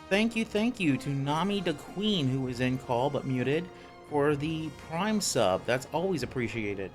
Thank you to Nami the Queen, who is in call but muted, for the Prime sub. That's always appreciated.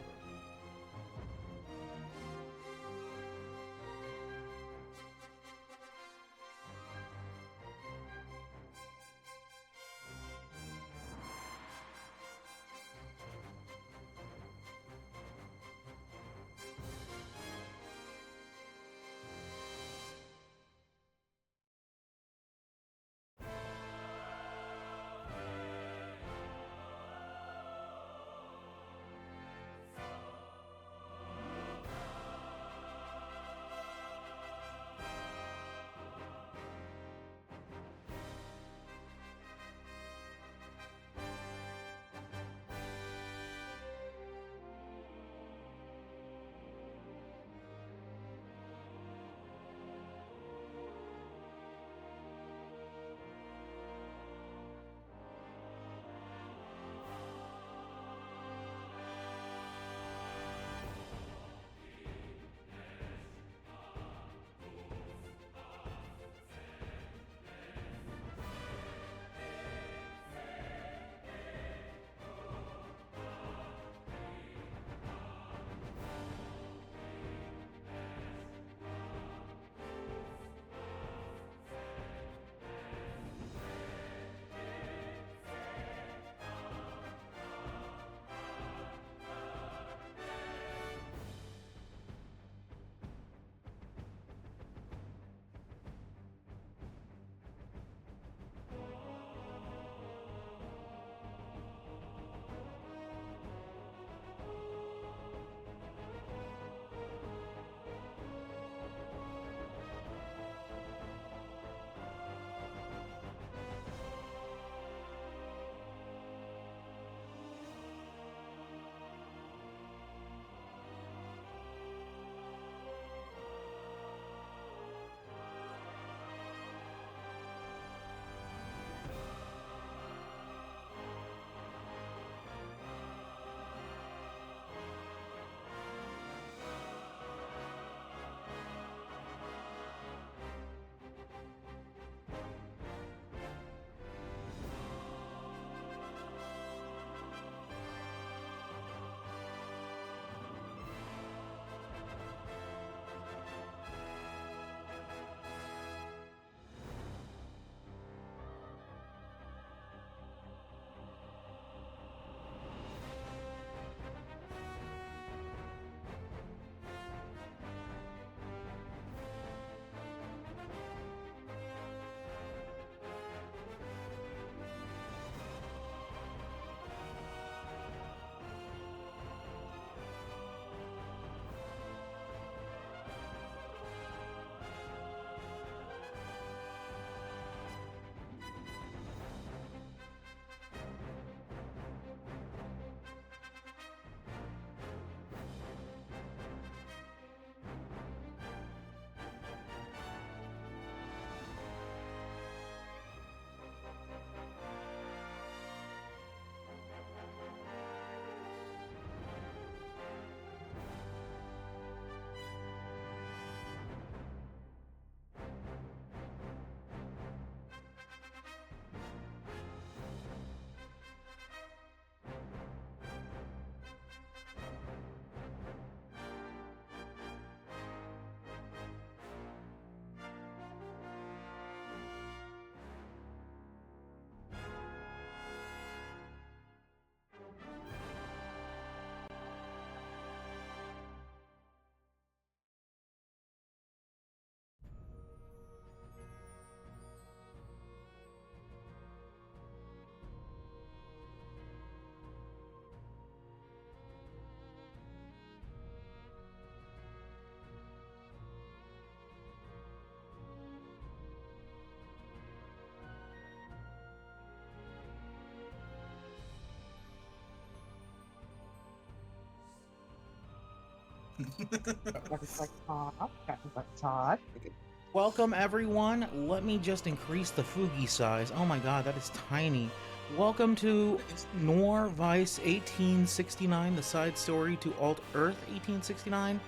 Welcome, everyone. Let me just increase the Fugi size. Oh my god, that is tiny. Welcome to NOIR WEISS 1869, the side story to Alt Earth 1869.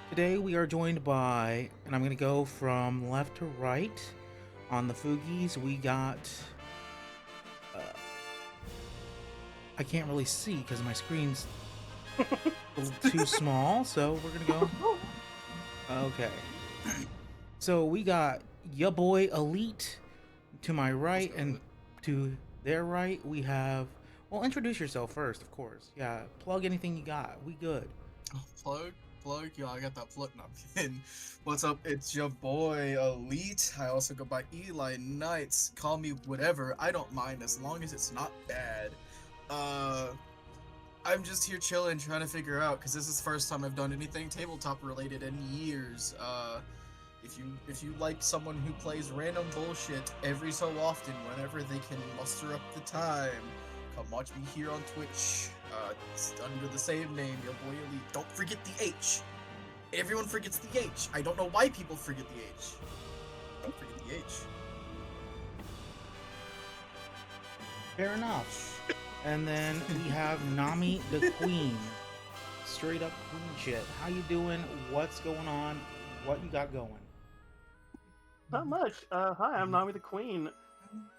Today we are joined by, and I'm going to go from left to right, On the Foogies, we got. I can't really see because my screen's a little too small, so we're gonna go. Okay. So we got ya boy Elite to my right, and to their right we have. Well, introduce yourself first, of course. Yeah, plug anything you got. We good. Plug. Yo, I got that plug. No, I'm kidding. What's up? It's your boy Elite. I also go by Eli Knights. Call me whatever. I don't mind as long as it's not bad. I'm just here chilling, trying to figure out, because this is the first time I've done anything tabletop related in years. If you like someone who plays random bullshit every so often, whenever they can muster up the time, come watch me here on Twitch. It's under the same name, your boy Elite. Don't forget the H. Everyone forgets the H. I don't know why people forget the H. Don't forget the H. Fair enough. And then we have Nami the Queen. Straight up queen shit. How you doing? What's going on? What you got going? Not much. Hi, I'm Nami the Queen.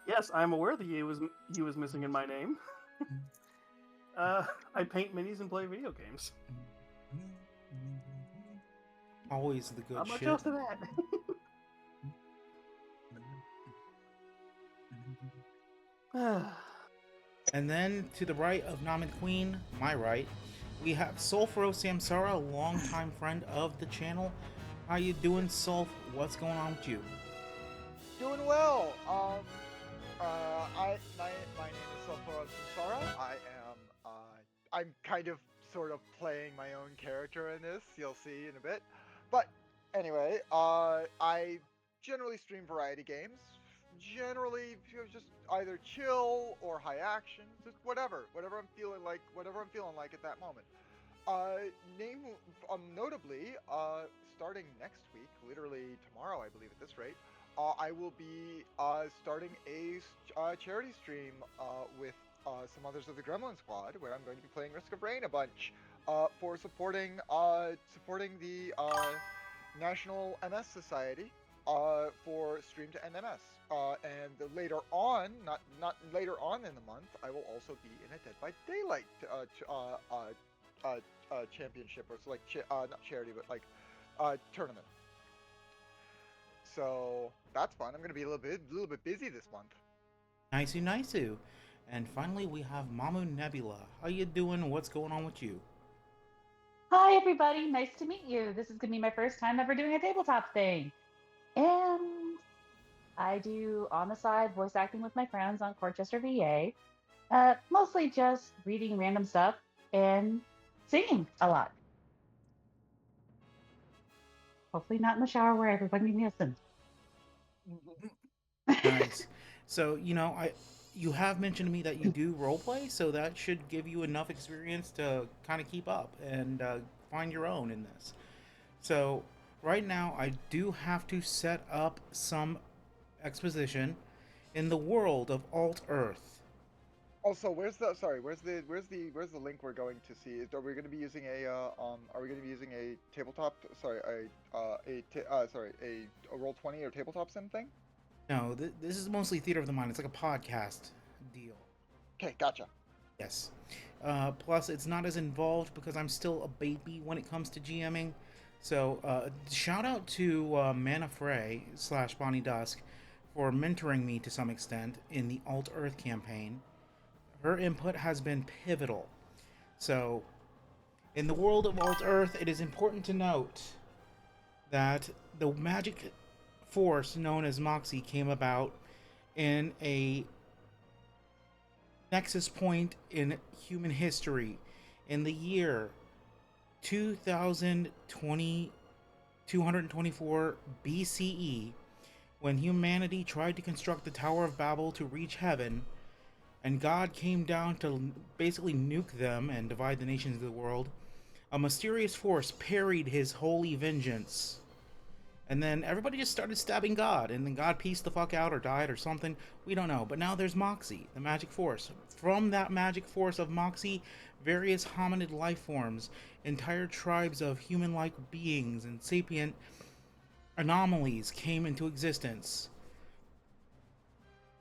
Yes, I'm aware the U was missing in my name. I paint minis and play video games. Always the good Not much shit. else to that. And then to the right of Nami the Queen, my right, we have Sulfuro Samsara, a longtime friend of the channel. How you doing, Sulf? What's going on with you? Doing well. My name is Sulfuro Samsara. I'm kind of sort of playing my own character in this. You'll see in a bit. But anyway, I generally stream variety games. Generally, just either chill or high action, just whatever I'm feeling like at that moment. Notably, starting next week, literally tomorrow, I believe at this rate, I will be starting a charity stream with some others of the Gremlin Squad, where I'm going to be playing Risk of Rain a bunch for supporting the National MS Society for Stream to End MS. And later on, not later on in the month, I will also be in a Dead by Daylight championship, or so like not charity, but like tournament. So that's fun. I'm gonna be a little bit busy this month. Nicey. And finally, we have Mamu Nebula. How you doing? What's going on with you? Hi, everybody. Nice to meet you. This is going to be my first time ever doing a tabletop thing. And I do, on the side, voice acting with my friends on Corchester, VA. Mostly just reading random stuff and singing a lot. Hopefully not in the shower where everybody listens. Nice. So, you have mentioned to me that you do roleplay, so that should give you enough experience to kind of keep up and find your own in this. So, right now, I do have to set up some exposition in the world of Alt Earth. Also, where's the link we're going to see? Are we going to be using a tabletop? Sorry, a Roll20 or tabletop sim thing? No, this is mostly theater of the mind. It's like a podcast deal. Okay, gotcha. Yes. Plus, it's not as involved because I'm still a baby when it comes to GMing. So, shout out to Mana Frey / Bonnie Dusk for mentoring me to some extent in the Alt Earth campaign. Her input has been pivotal. So, in the world of Alt Earth, it is important to note that the magic force known as Moxie came about in a nexus point in human history in the year 224 BCE, when humanity tried to construct the Tower of Babel to reach heaven, and God came down to basically nuke them and divide the nations of the world. A mysterious force parried his holy vengeance. And then everybody just started stabbing God, and then God pieced the fuck out or died or something. We don't know. But now there's Moxie, the magic force. From that magic force of Moxie, various hominid life forms, entire tribes of human-like beings and sapient anomalies came into existence.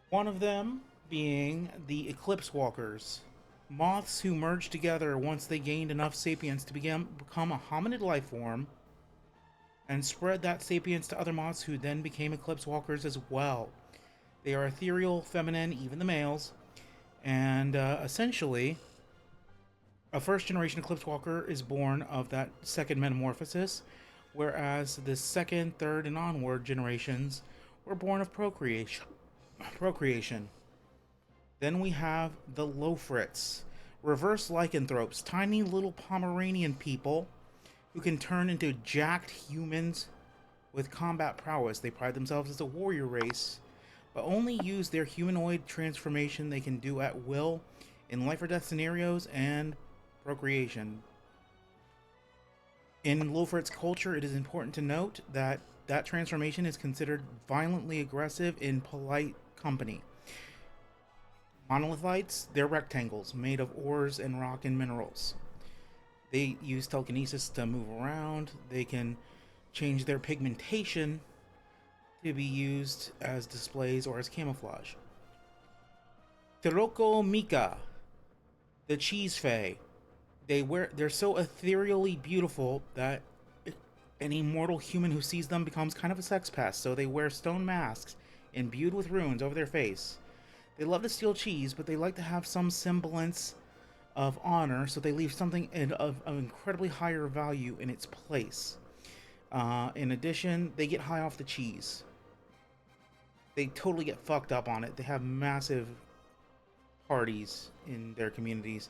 One of them being the Eclipse Walkers, moths who merged together once they gained enough sapience to become a hominid life form and spread that sapience to other moths who then became Eclipse Walkers as well. They are ethereal, feminine, even the males, and essentially, a first generation Eclipse Walker is born of that second metamorphosis, whereas the second, third, and onward generations were born of procreation. Then we have the Lofrits, reverse lycanthropes, tiny little Pomeranian people who can turn into jacked humans with combat prowess. They pride themselves as a warrior race, but only use their humanoid transformation they can do at will in life or death scenarios and procreation. In Lofrit's culture, it is important to note that that transformation is considered violently aggressive in polite company. Monolithites, they're rectangles made of ores and rock and minerals. They use telekinesis to move around. They can change their pigmentation to be used as displays or as camouflage. Tiroko Mika, the cheese fae. They're so ethereally beautiful that any mortal human who sees them becomes kind of a sex pest. So they wear stone masks imbued with runes over their face. They love to steal cheese, but they like to have some semblance of honor, so they leave something of incredibly higher value in its place. In addition, they get high off the cheese. They totally get fucked up on it. They have massive parties in their communities.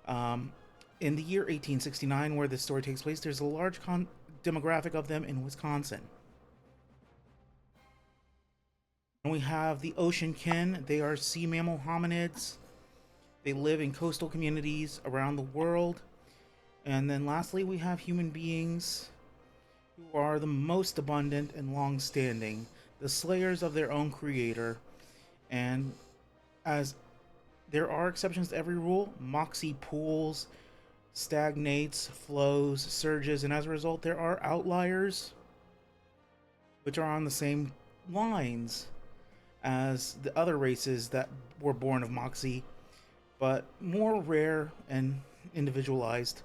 In the year 1869, where this story takes place, there's a large demographic of them in Wisconsin. And we have the Ocean Kin. They are sea mammal hominids. They live in coastal communities around the world. And then lastly, we have human beings who are the most abundant and long-standing, the slayers of their own creator. And as there are exceptions to every rule, Moxie pools, stagnates, flows, surges, and as a result, there are outliers which are on the same lines as the other races that were born of Moxie, but more rare and individualized.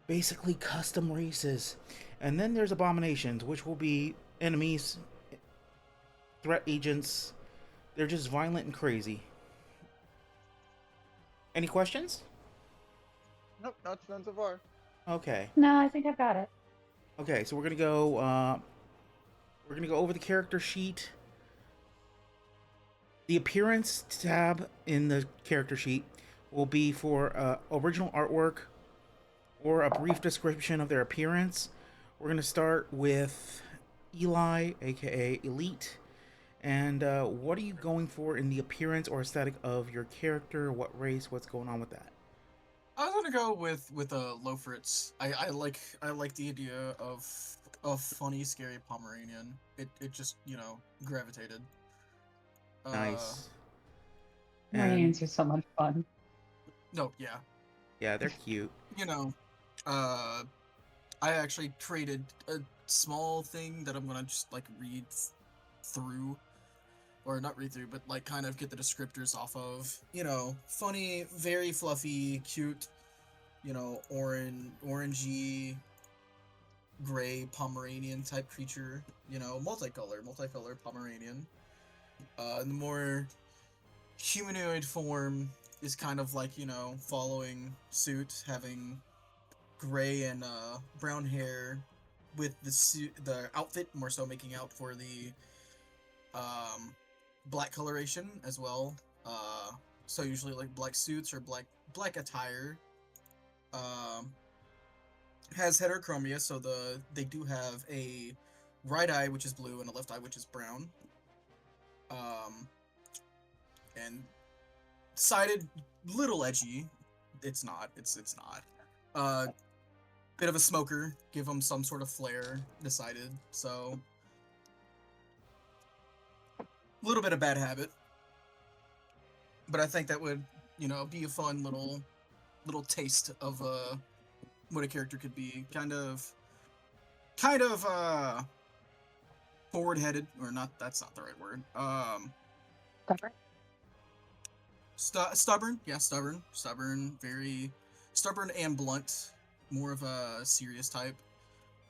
Basically custom races. And then there's abominations, which will be enemies, threat agents. They're just violent and crazy. Any questions? Nope, none so far. Okay. No, I think I've got it. Okay, so we're gonna go over the character sheet. The appearance tab in the character sheet will be for original artwork or a brief description of their appearance. We're gonna start with Eli, aka Elite. And what are you going for in the appearance or aesthetic of your character? What race? What's going on with that? I was gonna go with Lofrits. I like the idea of a funny, scary Pomeranian. It just gravitated. Nice. Marines are so much fun. No, yeah. Yeah, they're cute. I actually created a small thing that I'm gonna just read through, or not read through, but kind of get the descriptors off of. Funny, very fluffy, cute. Orangey, gray Pomeranian type creature. Multicolor Pomeranian. The more humanoid form is kind of following suit, having gray and brown hair, with the outfit more so making out for the black coloration as well. So usually black suits or black attire. Has heterochromia, so they do have a right eye which is blue and a left eye which is brown. And sided, little edgy. It's not. Bit of a smoker. Give them some sort of flair. Decided. So, a little bit of bad habit. But I think that would, be a fun little taste of what a character could be. Kind of forward-headed, or not. That's not the right word. Cover. Stubborn, yeah, stubborn, very stubborn and blunt, more of a serious type.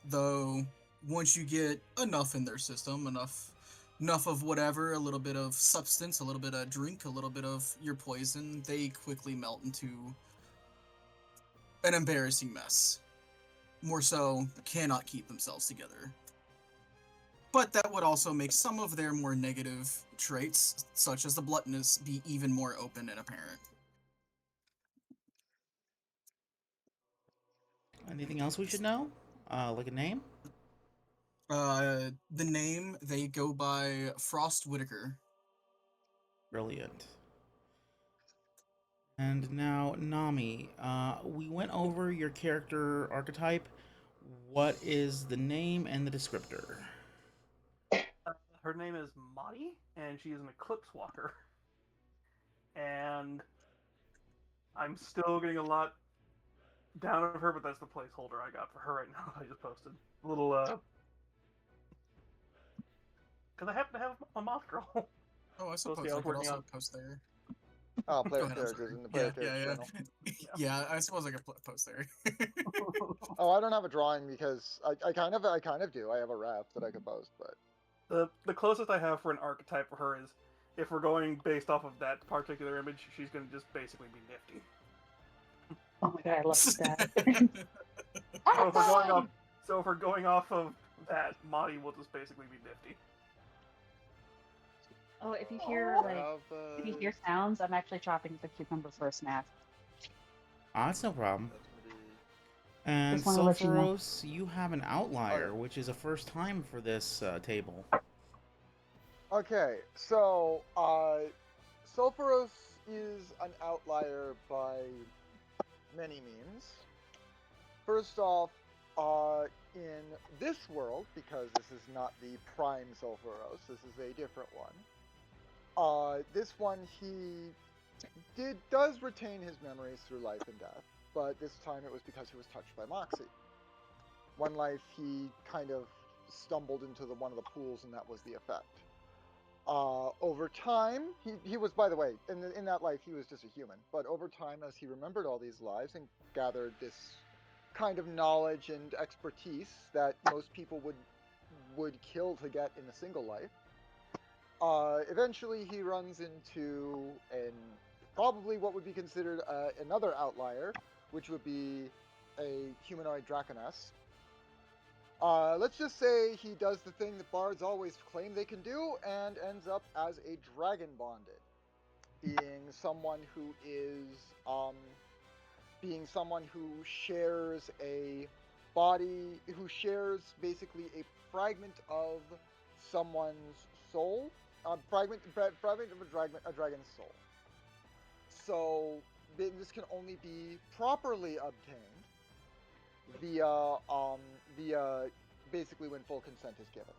Though once you get enough in their system, enough of whatever, a little bit of substance, a little bit of drink, a little bit of your poison, they quickly melt into an embarrassing mess. More so, cannot keep themselves together. But that would also make some of their more negative traits, such as the bluntness, be even more open and apparent. Anything else we should know? Like a name? The name, they go by Frost Whitaker. Brilliant. And now, Nami, we went over your character archetype. What is the name and the descriptor? Her name is Madi, and she is an Eclipse Walker. And I'm still getting a lot down of her, but that's the placeholder I got for her right now. I just posted a little, because I happen to have a moth girl. Oh, I So, suppose yeah, I I was could working also on- post there. Oh, Go player ahead, I'm characters sorry. in the player characters Yeah. channel. Yeah, I suppose I could post there. Oh, I don't have a drawing because I kind of do. I have a ref that I could post, but The closest I have for an archetype for her is, if we're going based off of that particular image, she's going to just basically be nifty. Oh my god, I love that. So if we're going off of that, Madi will just basically be nifty. Oh, if you hear if you hear sounds, I'm actually chopping the cucumber for a snack. That's no problem. that's gonna be And Just wanna let you know. Sulfuros, you have an outlier, Okay. which is a first time for this table. Okay, so Sulfuros is an outlier by many means. First off, in this world, because this is not the prime Sulfuros, this is a different one. This one does retain his memories through life and death, but this time it was because he was touched by Moxie. One life he kind of stumbled into one of the pools, and that was the effect. Over time, he was, by the way, in that life, he was just a human. But over time, as he remembered all these lives and gathered this kind of knowledge and expertise that most people would kill to get in a single life, eventually he runs into probably what would be considered another outlier, which would be a humanoid draconess. Let's just say he does the thing that bards always claim they can do and ends up as a dragon bonded, being someone who shares a body, who shares basically a fragment of someone's soul, fragment of a dragon's soul. So this can only be properly obtained via basically when full consent is given.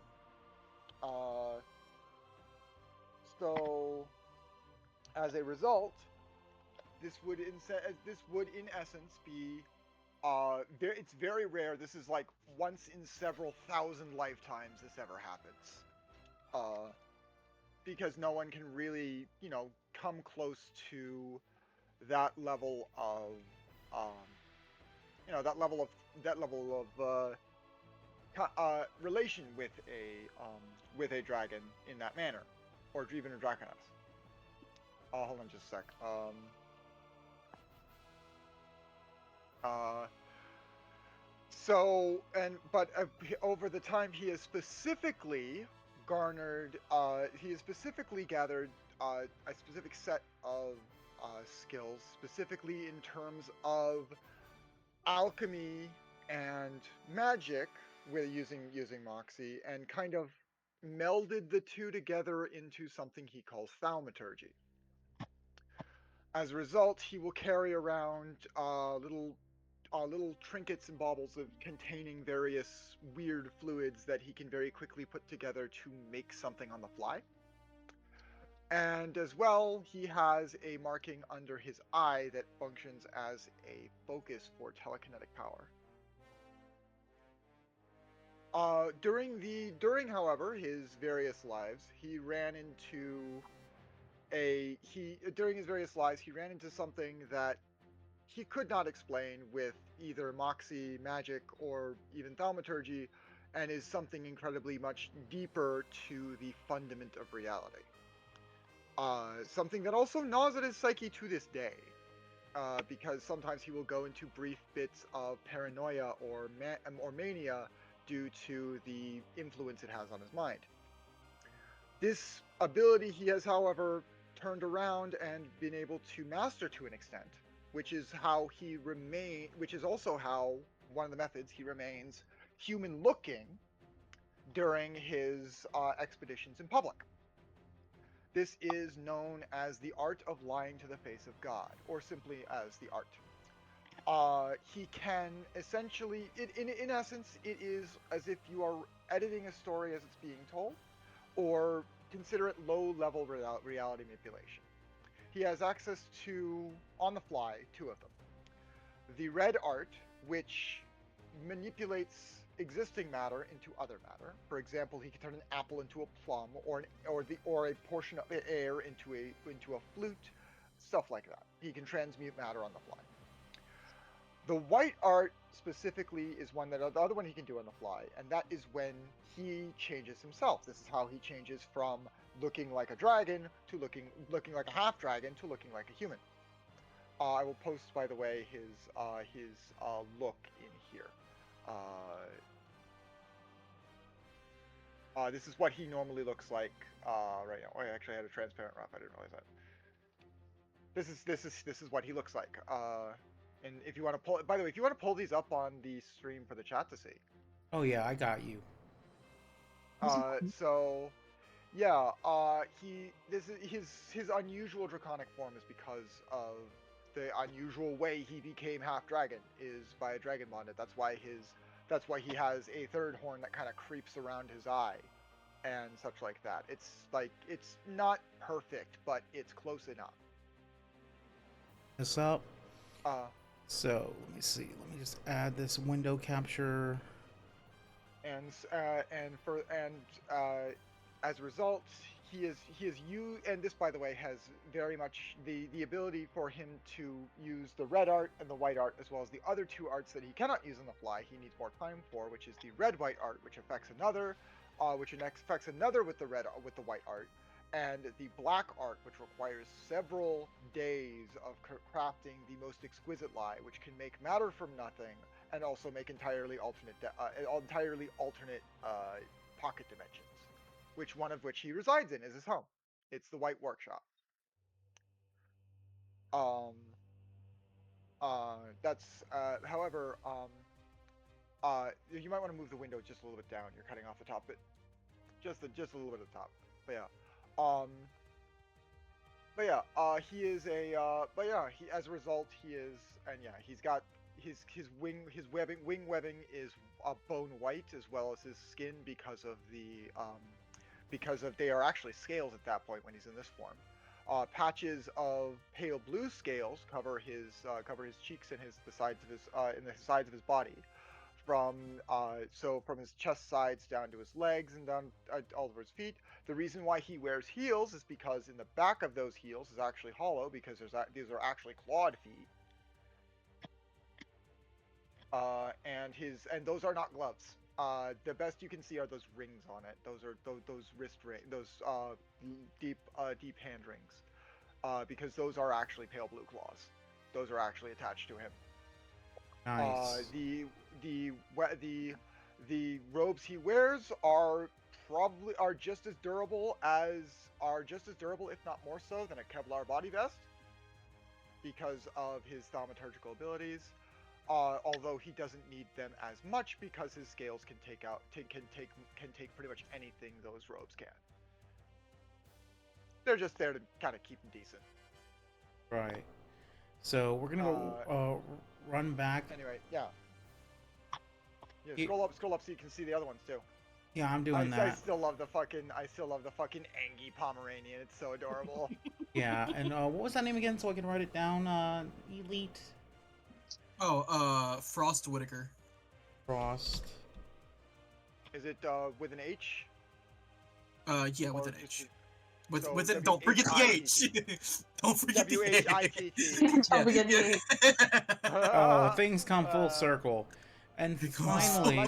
So as a result, this would in essence be it's very rare. This is like once in several thousand lifetimes this ever happens. Because no one can really, come close to that level of relation with a dragon in that manner, or even a draconess. Hold on just a sec. Over the time, he has specifically gathered a specific set of skills, specifically in terms of alchemy and magic, with using Moxie, and kind of melded the two together into something he calls thaumaturgy. As a result, he will carry around little trinkets and baubles containing various weird fluids that he can very quickly put together to make something on the fly. And as well, he has a marking under his eye that functions as a focus for telekinetic power. During however his various lives, he ran into during his various lives, he ran into something that he could not explain with either moxie, magic, or even thaumaturgy, and is something incredibly much deeper to the fundament of reality. Something that also gnaws at his psyche to this day, because sometimes he will go into brief bits of paranoia or mania due to the influence it has on his mind. This ability he has, however, turned around and been able to master to an extent, which is also how one of the methods he remains human looking during his expeditions in public. This is known as the art of lying to the face of God, or simply as the art. He can essentially, in essence, it is as if you are editing a story as it's being told, or consider it low-level reality manipulation. He has access to, on the fly, two of them. The red art, which manipulates existing matter into other matter. For example, he can turn an apple into a plum, or a portion of air into a flute, stuff like that. He can transmute matter on the fly. The white art specifically is one that the other one he can do on the fly, and that is when he changes himself. This is how he changes from looking like a dragon to looking like a half dragon to looking like a human. I will post, by the way, his look in here. This is what he normally looks like right now. Oh, I actually had a transparent rough. I didn't realize that. This is what he looks like. And if you want to pull, by the way, if you want to pull these up on the stream for the chat to see. Oh yeah, I got you. So, yeah, his unusual draconic form is because of the unusual way he became half dragon is by a dragon bonded. That's why he has a third horn that kind of creeps around his eye and such like that. It's not perfect, but it's close enough. This up. So let me see. Let me just add this window capture. And as a result, he is used. And this, by the way, has very much the ability for him to use the red art and the white art, as well as the other two arts that he cannot use on the fly. He needs more time for, which is the red white art, which affects another, with the white art, and the black art, which requires several days of crafting the most exquisite lie, which can make matter from nothing and also make entirely alternate pocket dimensions, which one of which he resides in is his home. It's the White Workshop. However, you might want to move the window just a little bit down. You're cutting off the top bit, just a little bit of the top. But yeah, he is a. But yeah, as a result, he is, and yeah, he's got his wing webbing is bone white, as well as his skin because of they are actually scales at that point when he's in this form. Patches of pale blue scales cover his cheeks and the sides of his body, from his chest sides down to his legs and down all over his feet. The reason why he wears heels is because in the back of those heels is actually hollow, because these are actually clawed feet. And those are not gloves. The best you can see are those rings on it. Those are those wrist rings, those deep hand rings, because those are actually pale blue claws. Those are actually attached to him. Nice. The robes he wears are just as durable, if not more so, than a Kevlar body vest, because of his thaumaturgical abilities. Although he doesn't need them as much because his scales can take pretty much anything those robes can. They're just there to kind of keep him decent. Right. So we're gonna go run back. Anyway, yeah. Scroll up so you can see the other ones too. Yeah, I'm doing that. I still love the fucking Angie Pomeranian. It's so adorable. Yeah, and what was that name again, so I can write it down? Elite. Oh, Frost Whitaker. Frost. Is it with an H? Yeah, with an H. With it, don't forget the H. Don't forget the H. WHITT. Don't forget the Oh, things come full circle. And finally,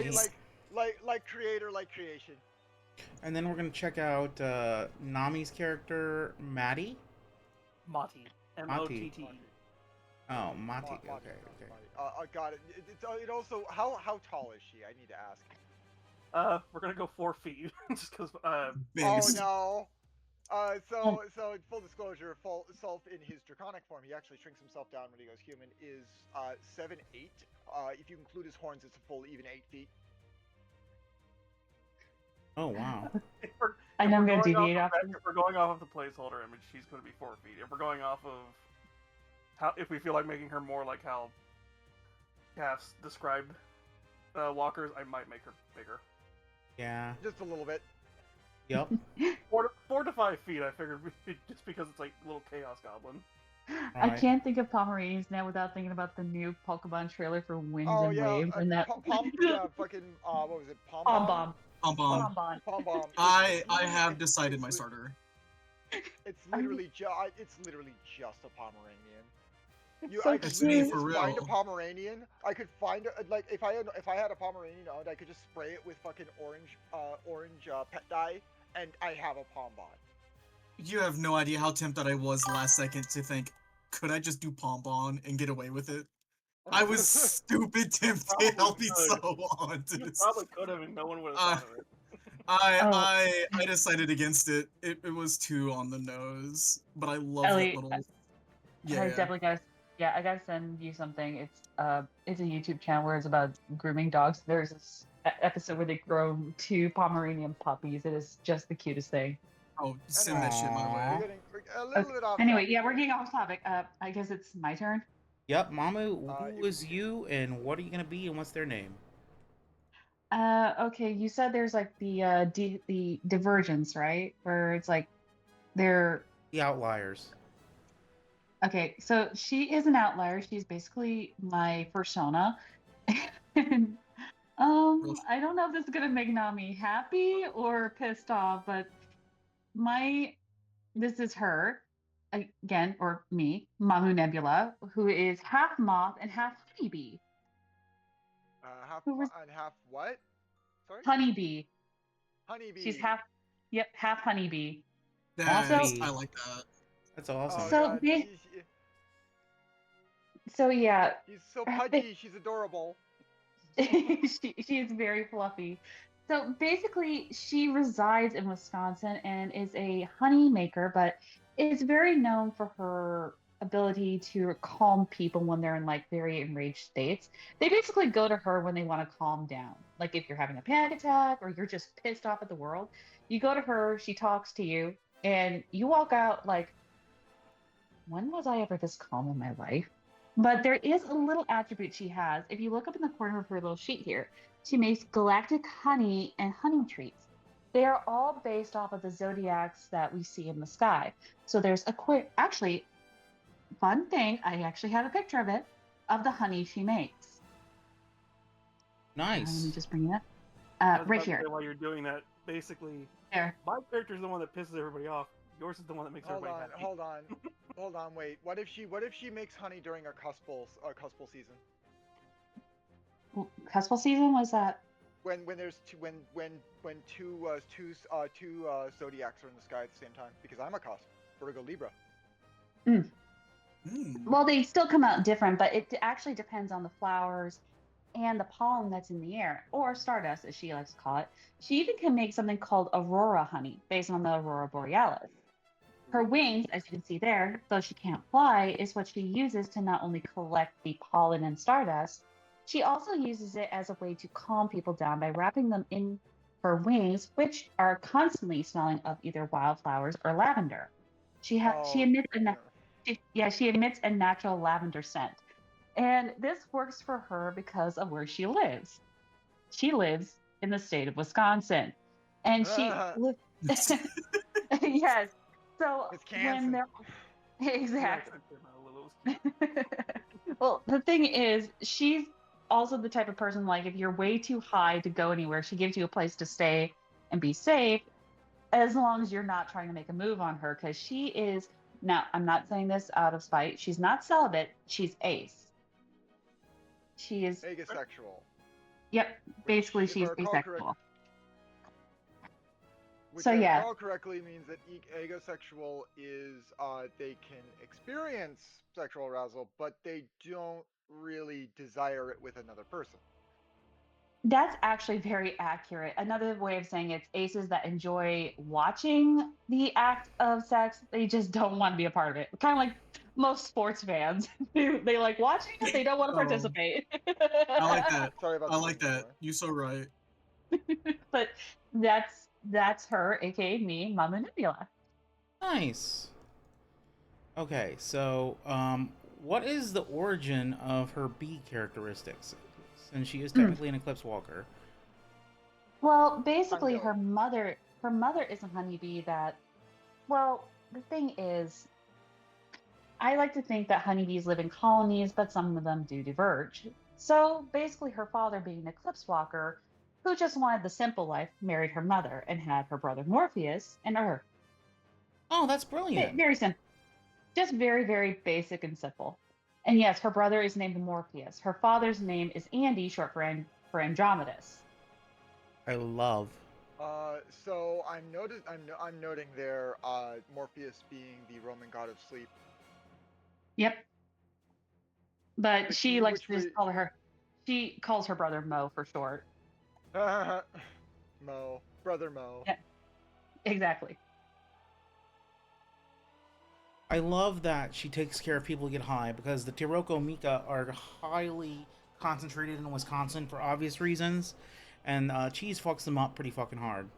like creator, like creation. and then we're gonna check out Nami's character, Maddie. Mati. M-O-T-T. Oh, Mati. Okay. Got it. It also, how tall is she? I need to ask. We're gonna go 4 feet, just because. Oh no. So full disclosure, Self in his draconic form, he actually shrinks himself down when he goes human, is 7'8". If you include his horns, it's a full even 8 feet. Oh wow. I know I'm gonna deviate off. If we're going off of the placeholder image, she's gonna be 4 feet. If we're going off of if we feel like making her more like how Cass described walkers, I might make her bigger. Yeah. Just a little bit. Yep. 4 to 5 feet, I figured, just because it's like little chaos goblin. I can't think of Pomeranians now without thinking about the new Pokemon trailer for Winds and Waves and that. Fucking what was it? Pom Bomb. Pom Bomb. I have decided my starter. It's literally just a Pomeranian. So I could It's me for just real. find a Pomeranian. I could find like if I had a Pomeranian owned, I could just spray it with fucking orange pet dye, and I have a Pombon. You have no idea how tempted I was last second to think, could I just do Pom-Pom and get away with it? I was stupid tempted. I'll be so honest. You probably could have, and no one would have thought of it. I decided against it. It was too on the nose, but I love Ellie, that little. I definitely I gotta send you something. It's a YouTube channel where it's about grooming dogs. There's this episode where they grow 2 Pomeranian puppies. It is just the cutest thing. Oh, send that shit my way. We're a little bit off. Anyway, yeah, we're getting off topic. I guess it's my turn. Yep, Mamu, who is you and what are you gonna be and what's their name? Okay, you said there's like the divergence, right? Where it's like they're The Outliers. okay, so she is an outlier. She's basically my persona. And, I don't know if this is gonna make Nami happy or pissed off, but this is her again, or me, Mamu Nebula, who is half moth and half honeybee. Half what? Sorry. Honeybee. Honeybee. She's half honeybee. Also, I like that. That's awesome. So so yeah, She's so pudgy. She's adorable. she's very fluffy. So basically, she resides in Wisconsin and is a honey maker, but is very known for her ability to calm people when they're in like very enraged states. They basically go to her when they want to calm down. Like if you're having a panic attack or you're just pissed off at the world, you go to her, she talks to you, and you walk out like, when was I ever this calm in my life? But there is a little attribute she has. If you look up in the corner of her little sheet here, she makes galactic honey and honey treats. They are all based off of the zodiacs that we see in the sky. So there's actually, fun thing, I actually have a picture of it, of the honey she makes. Nice. Let me just bring it up. I was Right about to here. say, while you're doing that, basically, There. my character is the one that pisses everybody off. Yours is the one that makes everybody happy. Hold on, wait. What if she makes honey during our cuspal season? Cuspal season was that? When there's two zodiacs are in the sky at the same time, because I'm a cusp, Virgo Libra. Well, they still come out different, but it actually depends on the flowers and the pollen that's in the air, or stardust, as she likes to call it. She even can make something called aurora honey, based on the aurora borealis. Her wings, as you can see there, though she can't fly, is what she uses to not only collect the pollen and stardust, she also uses it as a way to calm people down by wrapping them in her wings, which are constantly smelling of either wildflowers or lavender. She emits a natural lavender scent. And this works for her because of where she lives. She lives in the state of Wisconsin. And yes. So when they're exactly. Well, the thing is, she's also the type of person, like, if you're way too high to go anywhere, she gives you a place to stay and be safe. as long as you're not trying to make a move on her, because she is now. I'm not saying this out of spite. She's not celibate. She's ace. She is. Agasexual. Yep. Basically, If I she's recall asexual. Which So I yeah. recall correctly means that agosexual is they can experience sexual arousal, but they don't really desire it with another person. That's actually very accurate. Another way of saying it's aces that enjoy watching the act of sex. They just don't want to be a part of it. Kind of like most sports fans. They like watching it, they don't want to Oh, participate. I like that. Sorry about I the like that. humor. You're so right. But that's her, aka me, Mama Nebula. Nice. Okay, so what is the origin of her B characteristics? Since she is technically an Eclipse Walker. Well, basically Unknown. her mother is a honeybee that, well, the thing is, I like to think that honeybees live in colonies, but some of them do diverge. So basically her father being an Eclipse Walker, who just wanted the simple life, married her mother and had her brother Morpheus and her. Oh, that's brilliant. Very simple. Just very, very basic and simple. And yes, her brother is named Morpheus. Her father's name is Andy, short for Andromedus. I love. So I'm noting there Morpheus being the Roman god of sleep. Yep. But Which she we- likes which to just we- call her. She calls her brother Mo for short. Mo, brother Mo. Yeah. Exactly. I love that she takes care of people who get high, because the Tiroko Mika are highly concentrated in Wisconsin for obvious reasons, and cheese fucks them up pretty fucking hard.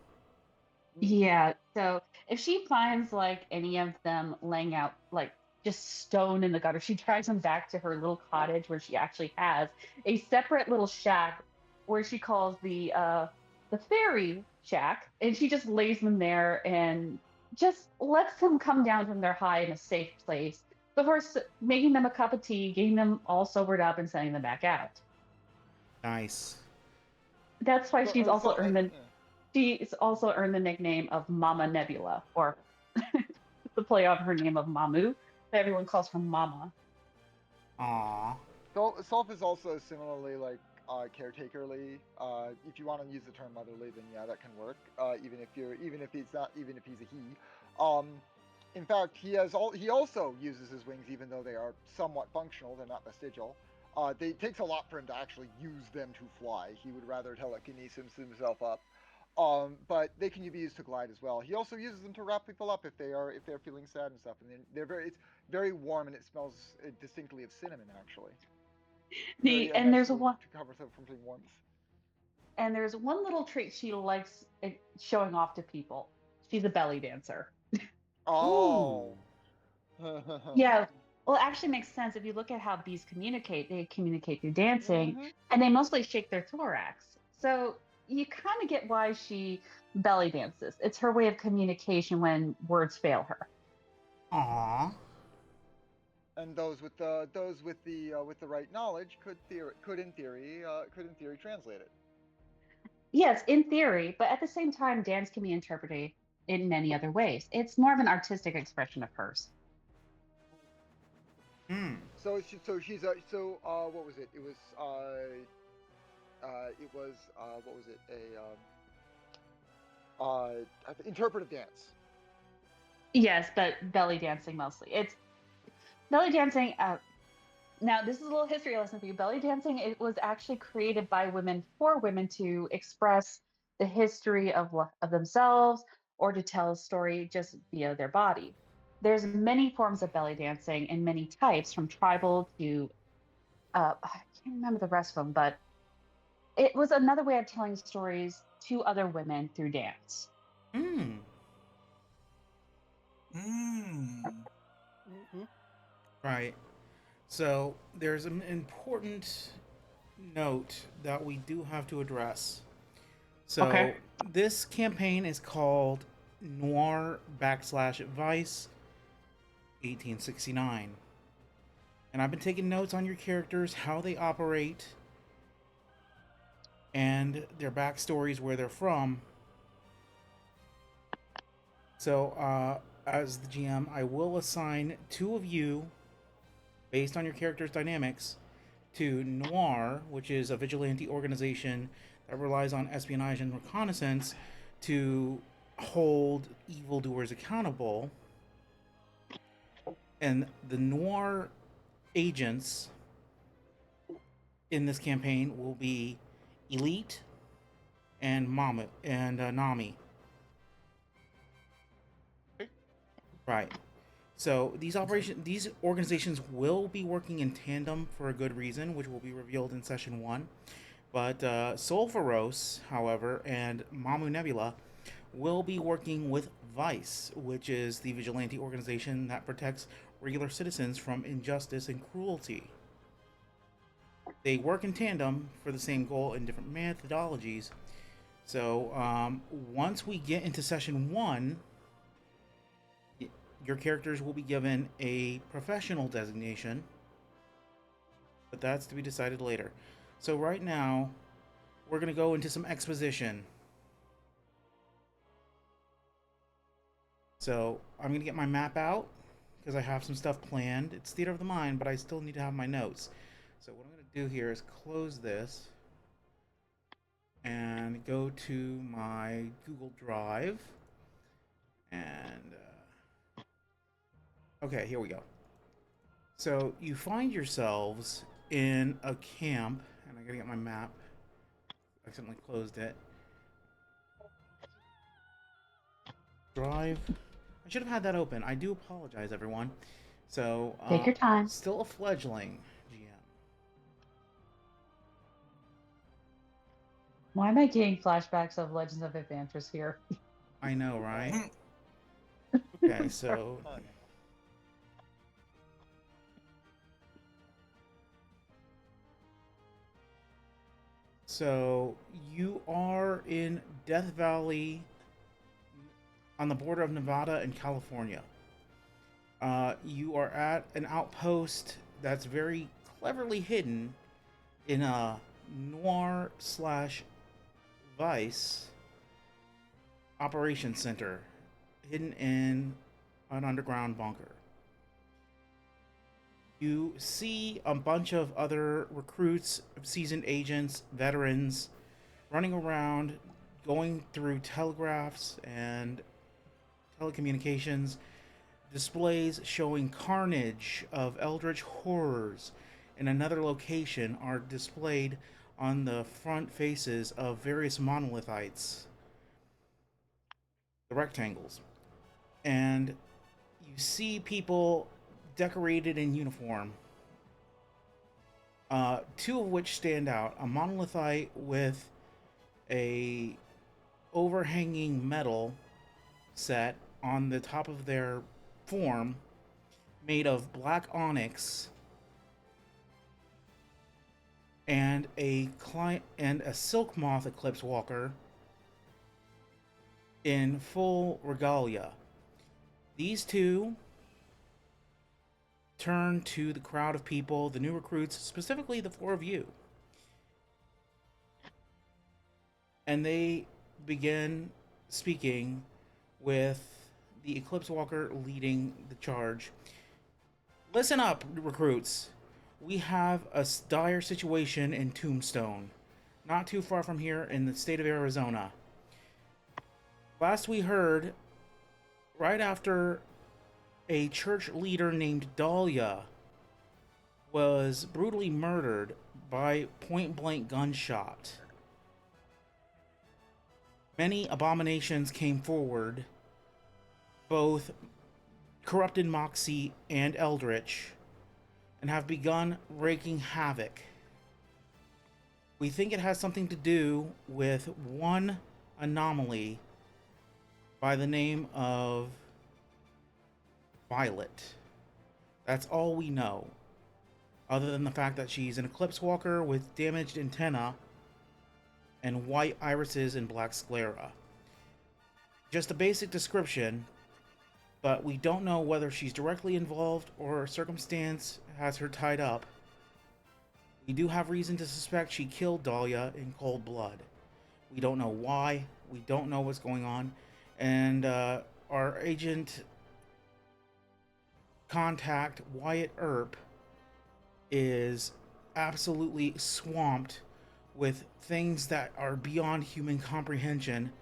Yeah. So if she finds like any of them laying out like just stone in the gutter, she drives them back to her little cottage where she actually has a separate little shack where she calls the fairy shack, and she just lays them there and just lets them come down from their high in a safe place before making them a cup of tea, getting them all sobered up, and sending them back out. Nice. That's why So- she's so, also earned the yeah. she's also earned the nickname of Mama Nebula, or the play on her name of Mamu, that everyone calls her Mama. Aww. Self is also similarly like caretakerly. If you want to use the term motherly, then yeah, that can work. Even if he's a he. In fact, he also uses his wings, even though they are somewhat functional. They're not vestigial. It takes a lot for him to actually use them to fly. He would rather telekinesis himself up. But they can be used to glide as well. He also uses them to wrap people up if they're feeling sad and stuff. And it's very warm, and it smells distinctly of cinnamon actually. There's one to cover from being warmth. and there's one little trait she likes showing off to people. She's a belly dancer. Oh. Yeah. Well, it actually makes sense if you look at how bees communicate. They communicate through dancing, Mhm. and they mostly shake their thorax. So you kind of get why she belly dances. It's her way of communication when words fail her. Aww. And those with the right knowledge could in theory translate it. Yes, in theory, but at the same time, dance can be interpreted in many other ways. It's more of an artistic expression of hers. Hmm. So she's what was it? It was what was it? Interpretive dance. Yes, but belly dancing mostly. It's belly dancing. Now, this is a little history lesson for you. Belly dancing, it was actually created by women for women to express the history of themselves, or to tell a story just via their body. There's many forms of belly dancing and many types, from tribal to I can't remember the rest of them, but it was another way of telling stories to other women through dance. Hmm. Right. So there's an important note that we do have to address. So Okay. this campaign is called NOIR /Weiss 1869. And I've been taking notes on your characters, how they operate, and their backstories, where they're from. So, as the GM, I will assign 2 of you, based on your character's dynamics, to NOIR, which is a vigilante organization that relies on espionage and reconnaissance to hold evildoers accountable. And the NOIR agents in this campaign will be Elite and Nami. Right. So these organizations will be working in tandem for a good reason, which will be revealed in session 1. But Sulfuros, however, and Mamu Nebula will be working with Vice, which is the vigilante organization that protects regular citizens from injustice and cruelty. They work in tandem for the same goal in different methodologies. So once we get into session 1, your characters will be given a professional designation, but that's to be decided later. So right now, we're going to go into some exposition. So I'm going to get my map out, because I have some stuff planned. It's theater of the mind, but I still need to have my notes. So what I'm going to do here is close this and go to my Google Drive. And okay, here we go. So you find yourselves in a camp, and I gotta get my map. I accidentally closed it. Drive. I should have had that open. I do apologize, everyone. So Take your time. Still a fledgling GM. Why am I getting flashbacks of Legends of Adventures here? I know, right? Okay, so you are in Death Valley on the border of Nevada and California. You are at an outpost that's very cleverly hidden in a NOIR/Vice operation center, hidden in an underground bunker. You see a bunch of other recruits, seasoned agents, veterans, running around, going through telegraphs and telecommunications, displays showing carnage of eldritch horrors in another location are displayed on the front faces of various monolithites, the rectangles. And you see people decorated in uniform. 2 of which stand out. A monolithite with a overhanging metal set on the top of their form made of black onyx, and a silk moth eclipse walker in full regalia. These 2 turn to the crowd of people, the new recruits, specifically the 4 of you, and they begin speaking with the Eclipse Walker leading the charge. Listen up, recruits. We have a dire situation in Tombstone, not too far from here in the state of Arizona. Last we heard, right after a church leader named Dahlia was brutally murdered by point-blank gunshot, many abominations came forward, both corrupted Moxie and Eldritch, and have begun wreaking havoc. We think it has something to do with one anomaly by the name of Violet. That's all we know, other than the fact that she's an Eclipse Walker with damaged antenna and white irises and black sclera. Just a basic description, but we don't know whether she's directly involved or circumstance has her tied up. We do have reason to suspect she killed Dahlia in cold blood. We don't know why, we don't know what's going on, and our agent contact Wyatt Earp is absolutely swamped with things that are beyond human comprehension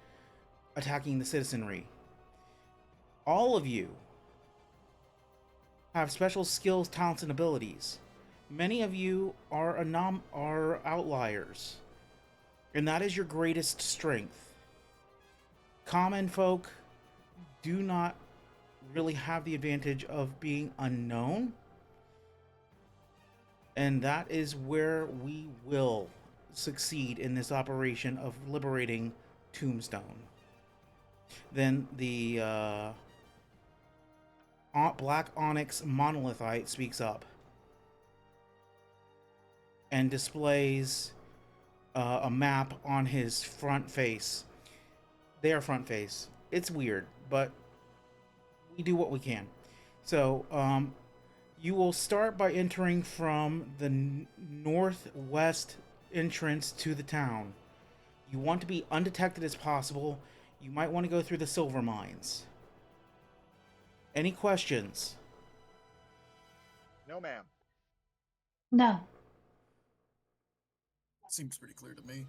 attacking the citizenry. All of you have special skills, talents, and abilities. Many of you are outliers, and that is your greatest strength. Common folk do not really have the advantage of being unknown, and that is where we will succeed in this operation of liberating Tombstone. Then the Black Onyx Monolithite speaks up and displays a map on his front face. Their front face. It's weird, but we do what we can. So, you will start by entering from the northwest entrance to the town. You want to be undetected as possible. You might want to go through the silver mines. Any questions? No, ma'am. No. Seems pretty clear to me.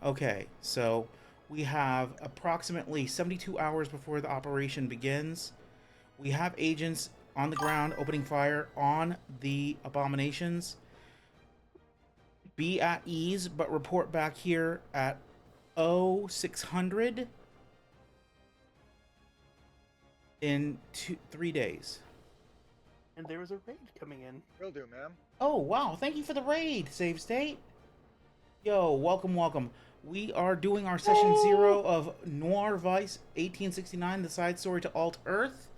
Okay, so we have approximately 72 hours before the operation begins. We have agents on the ground opening fire on the abominations. Be at ease, but report back here at 0600 in 3 days. And there is a raid coming in. Will do, ma'am. Oh, wow. Thank you for the raid, Save State. Yo, welcome, welcome. We are doing our Session 0 of NOIR WEISS 1869, the side story to Alt Earth.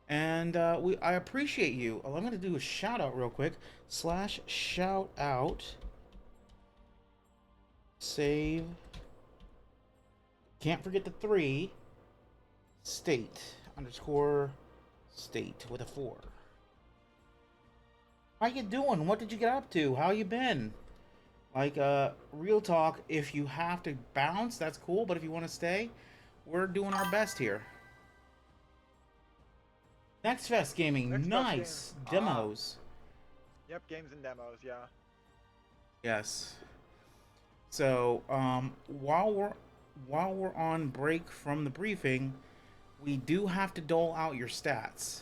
And I appreciate you. I'm going to do a shout out real quick. / shout out. Save. Can't forget the 3. State _ state with a 4. How you doing? What did you get up to? How you been? Like, real talk, if you have to bounce, that's cool, but if you want to stay, we're doing our best here. Next Fest Gaming, Next Fest nice Gaming. demos. Yep, games and demos, yeah. Yes. So, while we're on break from the briefing, we do have to dole out your stats.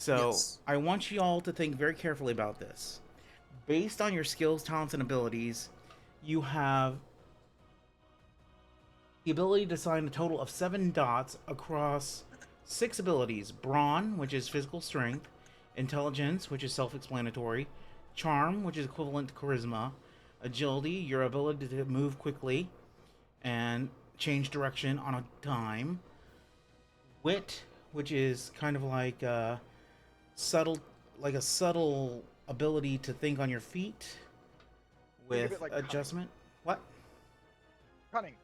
So, Yes. I want you all to think very carefully about this. Based on your skills, talents, and abilities, you have the ability to assign a total of 7 dots across 6 abilities. Brawn, which is physical strength. Intelligence, which is self-explanatory. Charm, which is equivalent to charisma. Agility, your ability to move quickly and change direction on a dime. Wit, which is kind of like a subtle ability to think on your feet with it like adjustment. What? Cunning.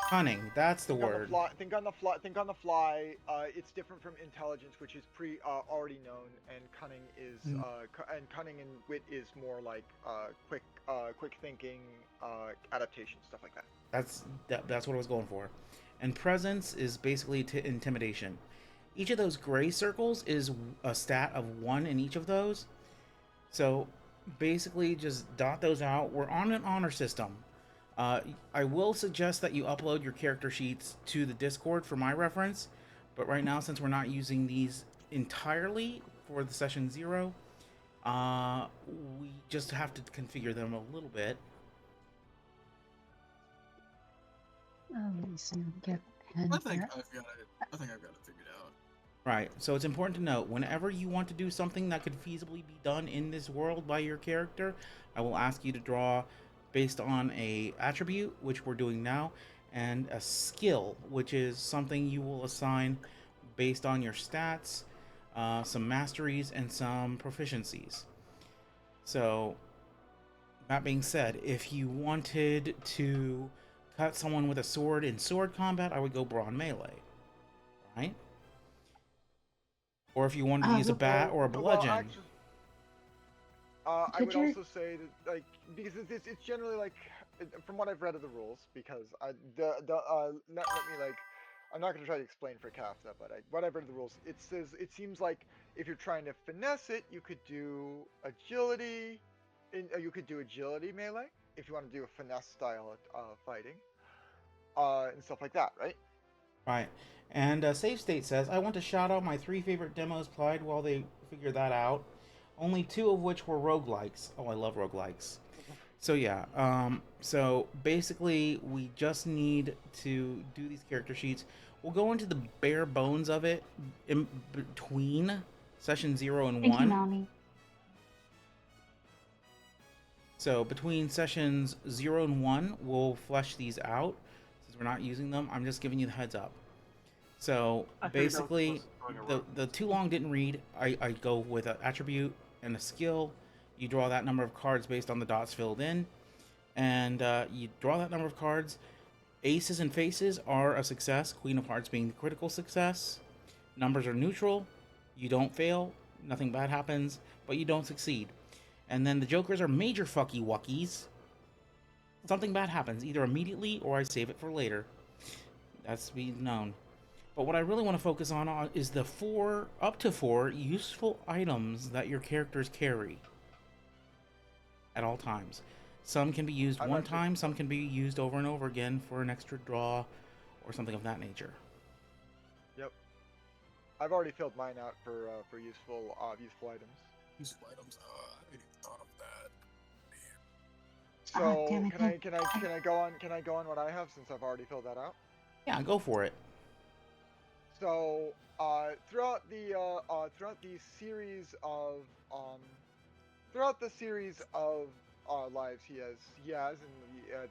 Cunning, that's the word. Think on the fly. It's different from intelligence, which is already known, and cunning is and cunning and wit is more like quick thinking, adaptation, stuff like that. That's what I was going for. And presence is basically to intimidation. Each of those gray circles is a stat of 1 in each of those. So basically just dot those out. We're on an honor system. I will suggest that you upload your character sheets to the Discord for my reference, but right now, since we're not using these entirely for the Session 0, we just have to configure them a little bit. Let me see. Get a pen I think here. I've got it figured out. Right, so it's important to note, whenever you want to do something that could feasibly be done in this world by your character, I will ask you to draw based on a attribute, which we're doing now, and a skill, which is something you will assign based on your stats, some masteries, and some proficiencies. So, that being said, if you wanted to cut someone with a sword in sword combat, I would go brawn melee, right? Or if you wanted to use a bat or a bludgeon. I would also say that, like, because it's generally like from what I've read of the rules, because let me like, I'm not going to try to explain for Kafka, but what I've read of the rules, it says it seems like if you're trying to finesse it, you could do agility, you could do agility melee if you want to do a finesse style fighting, and stuff like that, right? Right. And Save State says, I want to shout out my 3 favorite demos played while they figure that out. Only 2 of which were roguelikes. Oh, I love roguelikes. So yeah, so basically we just need to do these character sheets. We'll go into the bare bones of it in between session 0 and 1. Thank you, Nami. So between sessions 0 and 1, we'll flesh these out. Since we're not using them, I'm just giving you the heads up. So basically, the too long didn't read. I go with an attribute and a skill. You draw that number of cards based on the dots filled in. And you draw that number of cards. Aces and faces are a success. Queen of Hearts being the critical success. Numbers are neutral. You don't fail. Nothing bad happens. But you don't succeed. And then the jokers are major fucky wuckies. Something bad happens, either immediately or I save it for later. That's to be known. But what I really want to focus on is the up to four useful items that your characters carry at all times. Some can be used one time, some can be used over and over again for an extra draw or something of that nature. Yep. I've already filled mine out for useful items. Useful items. I didn't even thought of that. So can I go on what I have since I've already filled that out? Yeah, go for it. So throughout the series of lives he has and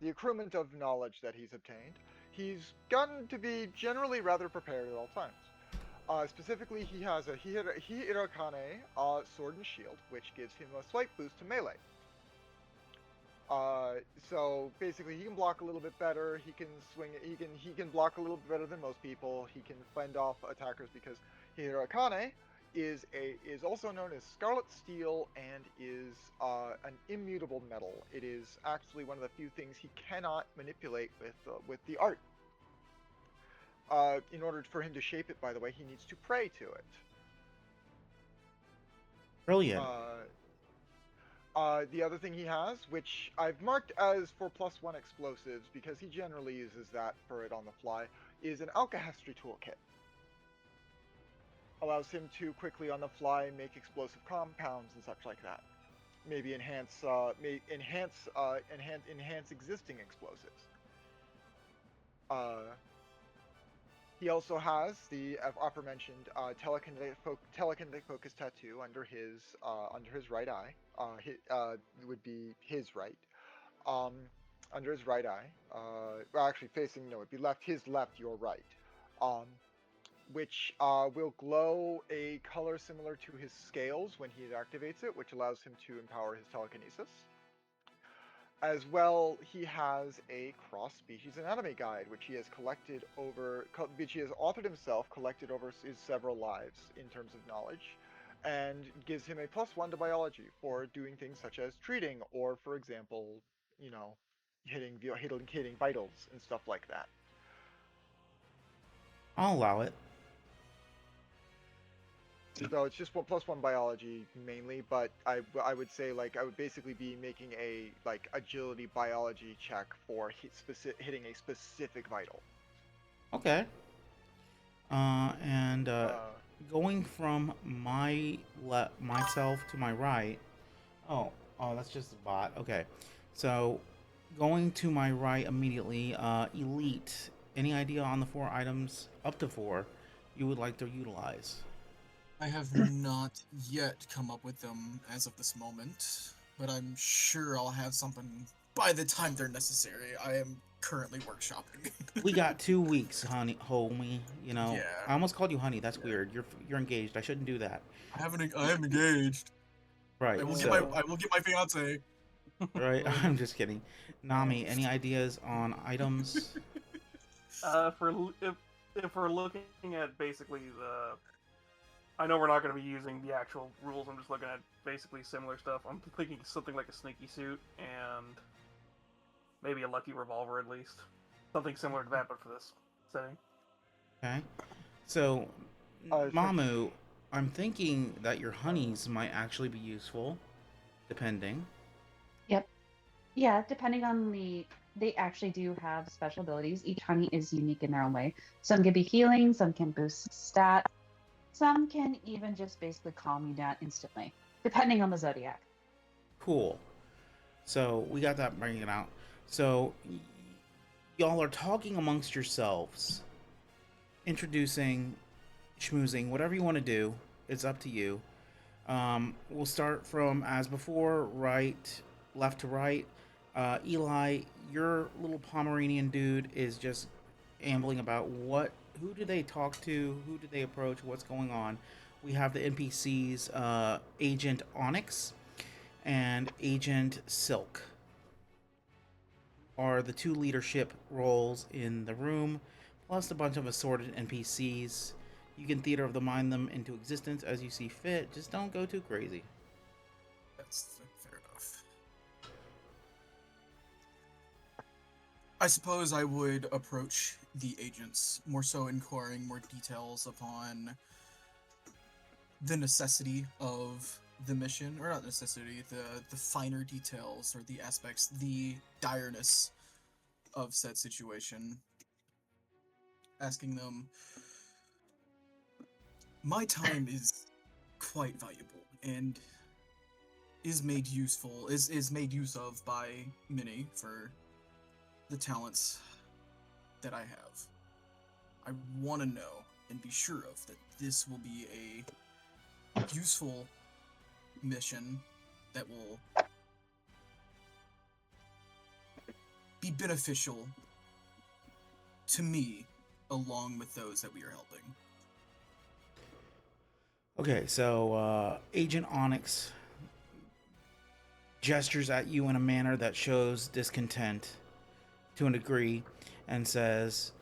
the accruement of knowledge that he's obtained, he's gotten to be generally rather prepared at all times. Specifically, he has a Hirakane sword and shield, which gives him a slight boost to melee. So basically, he can block a little bit better. He can swing. He can block a little bit better than most people. He can fend off attackers because Hirakane is also known as Scarlet Steel and is an immutable metal. It is actually one of the few things he cannot manipulate with the art. In order for him to shape it, by the way, he needs to pray to it. Brilliant. The other thing he has, which I've marked as for +1 explosives because he generally uses that for it on the fly, is an alchemy toolkit. Allows him to quickly on the fly make explosive compounds and such like that. Maybe enhance existing explosives. He also has the aforementioned telekinetic focus tattoo under his right eye. It would be his right. Under his right eye. Well, actually facing, no, it'd be his left, your right. Which will glow a color similar to his scales when he activates it, which allows him to empower his telekinesis. As well, he has a cross-species anatomy guide, which he has authored himself, collected over his several lives in terms of knowledge, and gives him a +1 to biology for doing things such as treating, or for example, hitting vitals and stuff like that. I'll allow it. So it's just +1 biology mainly, but I would say I would basically be making a agility biology check for hitting a specific vital. Okay. Going from myself to my right. Oh, that's just a bot. Okay. So going to my right immediately, elite. Any idea on the 4 items up to 4 you would like to utilize? I have not yet come up with them as of this moment, but I'm sure I'll have something by the time they're necessary. I am currently workshopping. We got 2 weeks, honey, homie. Yeah. I almost called you honey. That's weird. You're engaged. I shouldn't do that. I am engaged. Right. I will get my fiance. Right. I'm just kidding. Nami, any ideas on items? If we're looking at basically I know we're not going to be using the actual rules. I'm just looking at basically similar stuff. I'm thinking something like a sneaky suit and maybe a lucky revolver at least. Something similar to that, but for this setting. Okay. So, sure. Mamu, I'm thinking that your honeys might actually be useful, depending. Yep. Yeah, depending on they actually do have special abilities. Each honey is unique in their own way. Some can be healing, some can boost stats, some can even just basically calm you down instantly, depending on the zodiac. Cool. So we got that bringing it out. So y'all are talking amongst yourselves, introducing, schmoozing, whatever you want to do. It's up to you. We'll start from as before, left to right. Eli, your little Pomeranian dude is just ambling about who do they talk to, who do they approach, what's going on. We have the NPCs, Agent Onyx and Agent Silk are the two leadership roles in the room, plus a bunch of assorted NPCs. You can theater of the mind them into existence as you see fit. Just don't go too crazy. That's fair enough. I suppose I would approach the agents, more so inquiring more details upon the necessity of the mission, or not necessity, the finer details or the aspects, the direness of said situation. Asking them, my time is quite valuable and is made useful, is made use of by many for the talents that I have. I want to know and be sure of that this will be a useful mission that will be beneficial to me along with those that we are helping. Okay, so Agent Onyx gestures at you in a manner that shows discontent to a degree and says,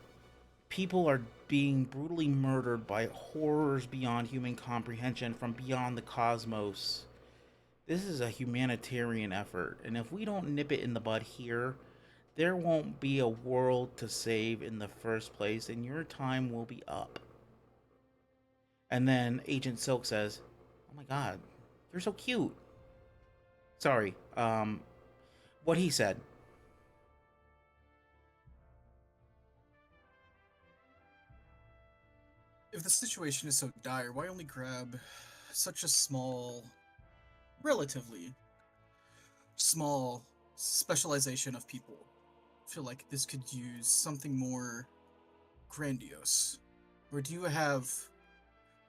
people are being brutally murdered by horrors beyond human comprehension from beyond the cosmos. This is a humanitarian effort, and if we don't nip it in the bud here, there won't be a world to save in the first place, and your time will be up. And then Agent Silk says, oh my god, you're so cute. Sorry, what he said. If the situation is so dire, why only grab such a small, relatively small specialization of people? I feel like this could use something more grandiose. Or do you have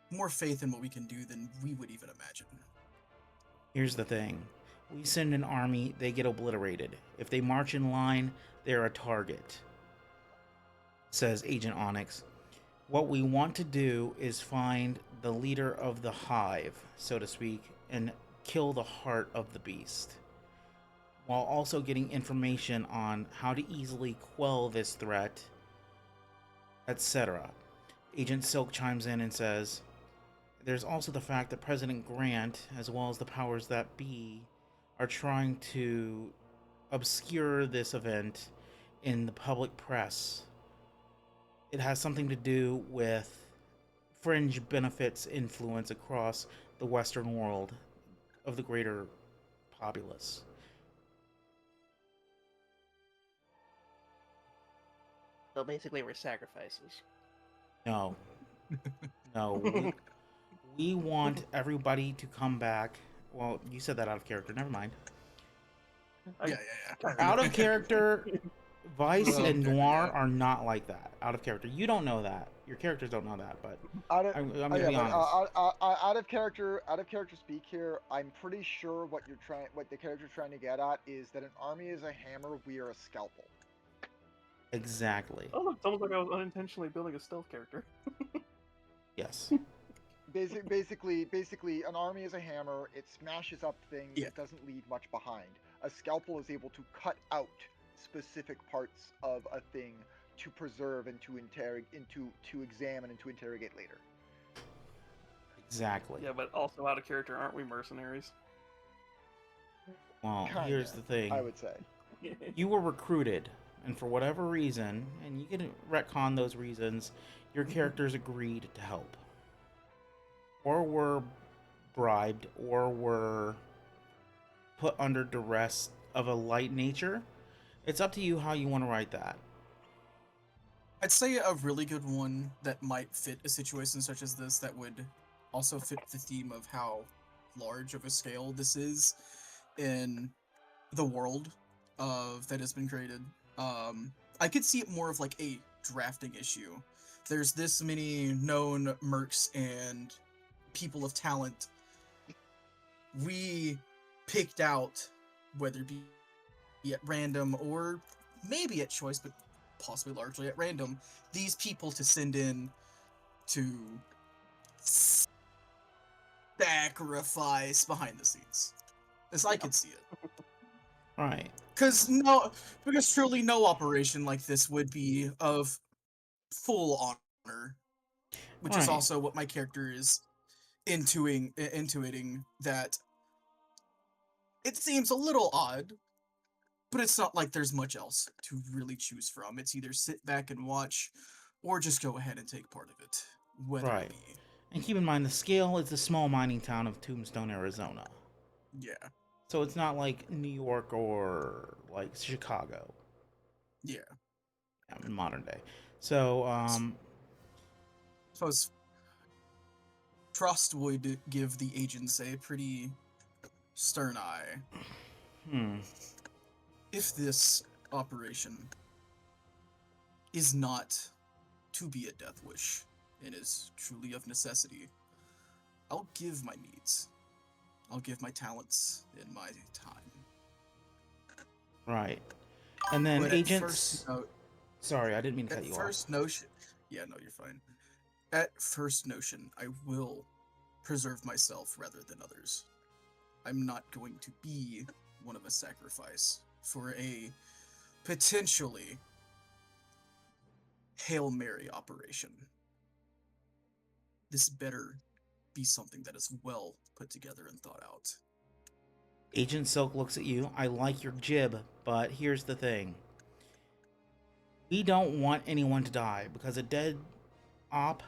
more faith in what we can do than we would even imagine? Here's the thing. We send an army, they get obliterated. If they march in line, they're a target, says Agent Onyx. What we want to do is find the leader of the hive, so to speak, and kill the heart of the beast, while also getting information on how to easily quell this threat, etc. Agent Silk chimes in and says, there's also the fact that President Grant, as well as the powers that be, are trying to obscure this event in the public press. It has something to do with fringe benefits influence across the Western world of the greater populace. So basically, we're sacrifices. No. No. We want everybody to come back. Well, you said that out of character. Never mind. Yeah. Out of character, Vice Well, and Noir yeah. are not like that. Out of character. You don't know that. Your characters don't know that, but Out of, I'm going to yeah, be but, honest. out of character speak here. I'm pretty sure what the character's trying to get at is that an army is a hammer, we are a scalpel. Exactly. Oh, look, it's almost like I was unintentionally building a stealth character. Yes. Basically, an army is a hammer. It smashes up things. Yeah. It doesn't leave much behind. A scalpel is able to cut out specific parts of a thing to preserve and to examine and to interrogate later. Exactly. Yeah, but also out of character, aren't we mercenaries? Well, Kinda, here's the thing. I would say. You were recruited, and for whatever reason, and you can retcon those reasons, your characters agreed to help. Or were bribed, or were put under duress of a light nature. It's up to you how you want to write that. I'd say a really good one that might fit a situation such as this that would also fit the theme of how large of a scale this is in the world of that has been created. I could see it more of like a drafting issue. There's this many known mercs and people of talent. We picked out, whether it be at random or maybe at choice, but possibly largely at random, these people to send in to sacrifice behind the scenes, as I could see it. Right. Because truly no operation like this would be of full honor, which is Right. also what my character is intuiting that it seems a little odd, but it's not like there's much else to really choose from. It's either sit back and watch, or just go ahead and take part of it, whether Right. it be. And keep in mind, the scale is the small mining town of Tombstone, Arizona. Yeah. So it's not like New York or like Chicago. Yeah. In modern day. So, Suppose Frost would give the agents a pretty stern eye. If this operation is not to be a death wish and is truly of necessity, I'll give my needs. I'll give my talents and my time. Right. And then But agents... Sorry, I didn't mean to cut you off. At first notion... Yeah, no, you're fine. At first notion, I will preserve myself rather than others. I'm not going to be one of a sacrifice for a potentially Hail Mary operation. This better be something that is well put together and thought out. Agent Silk looks at you. I like your jib, but here's the thing. We don't want anyone to die, because a dead op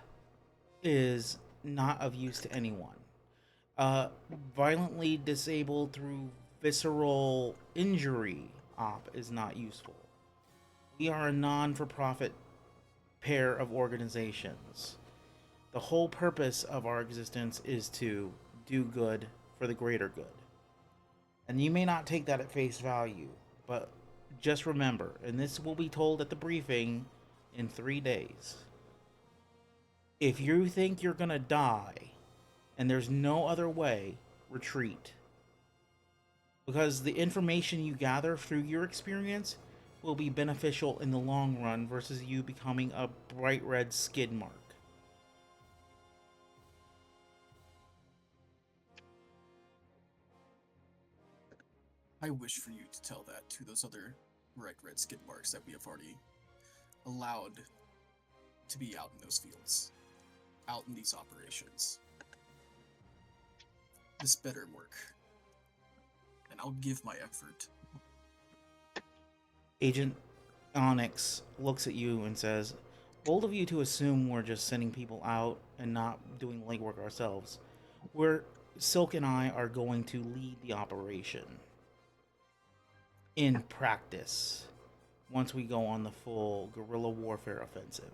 is not of use to anyone. Violently disabled through visceral injury op is not useful. We are a non-for-profit pair of organizations. The whole purpose of our existence is to do good for the greater good. And you may not take that at face value, but just remember, and this will be told at the briefing in 3 days, if you think you're gonna die and there's no other way, retreat. Because the information you gather through your experience will be beneficial in the long run versus you becoming a bright red skid mark. I wish for you to tell that to those other bright red skid marks that we have already allowed to be out in those fields, out in these operations. This better work, and I'll give my effort. Agent Onyx looks at you and says, bold of you to assume we're just sending people out and not doing legwork ourselves. Silk and I are going to lead the operation in practice once we go on the full guerrilla warfare offensive.